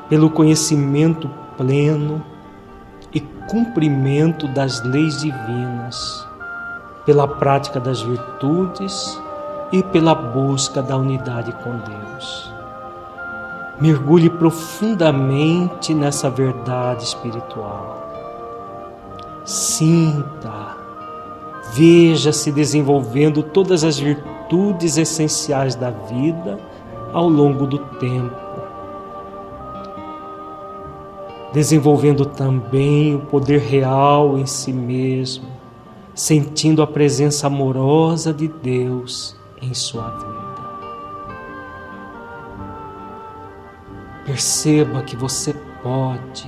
pelo conhecimento pleno e cumprimento das leis divinas, pela prática das virtudes e pela busca da unidade com Deus. Mergulhe profundamente nessa verdade espiritual. Sinta, veja-se desenvolvendo todas as virtudes essenciais da vida ao longo do tempo, desenvolvendo também o poder real em si mesmo, sentindo a presença amorosa de Deus em sua vida. Perceba que você pode,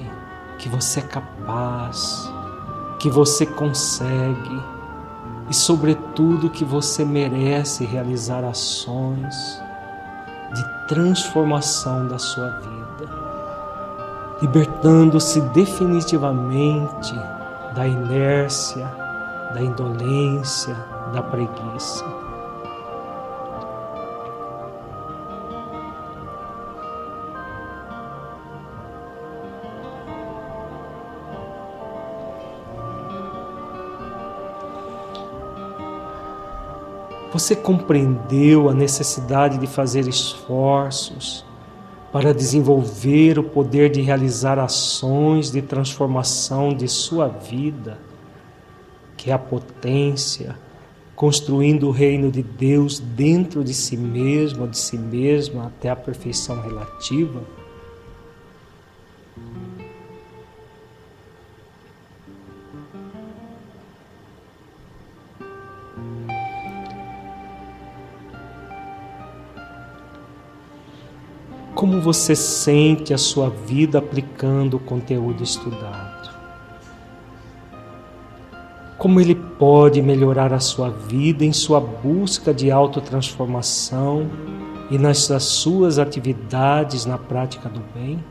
que você é capaz, que você consegue e, sobretudo, que você merece realizar ações de transformação da sua vida, libertando-se definitivamente da inércia, da indolência, da preguiça. Você compreendeu a necessidade de fazer esforços para desenvolver o poder de realizar ações de transformação de sua vida, que é a potência, construindo o reino de Deus dentro de si mesmo, de si mesma, até a perfeição relativa? Como você sente a sua vida aplicando o conteúdo estudado? Como ele pode melhorar a sua vida em sua busca de autotransformação e nas suas atividades na prática do bem?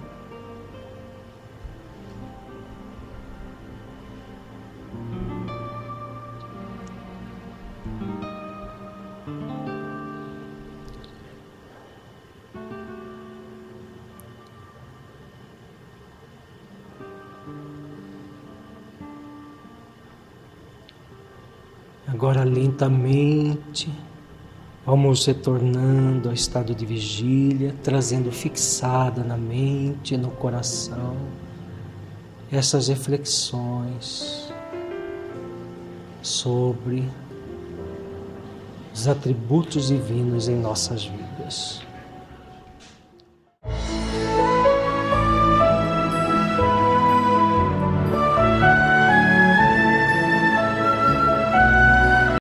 Agora lentamente vamos retornando ao estado de vigília, trazendo fixada na mente e no coração essas reflexões sobre os atributos divinos em nossas vidas.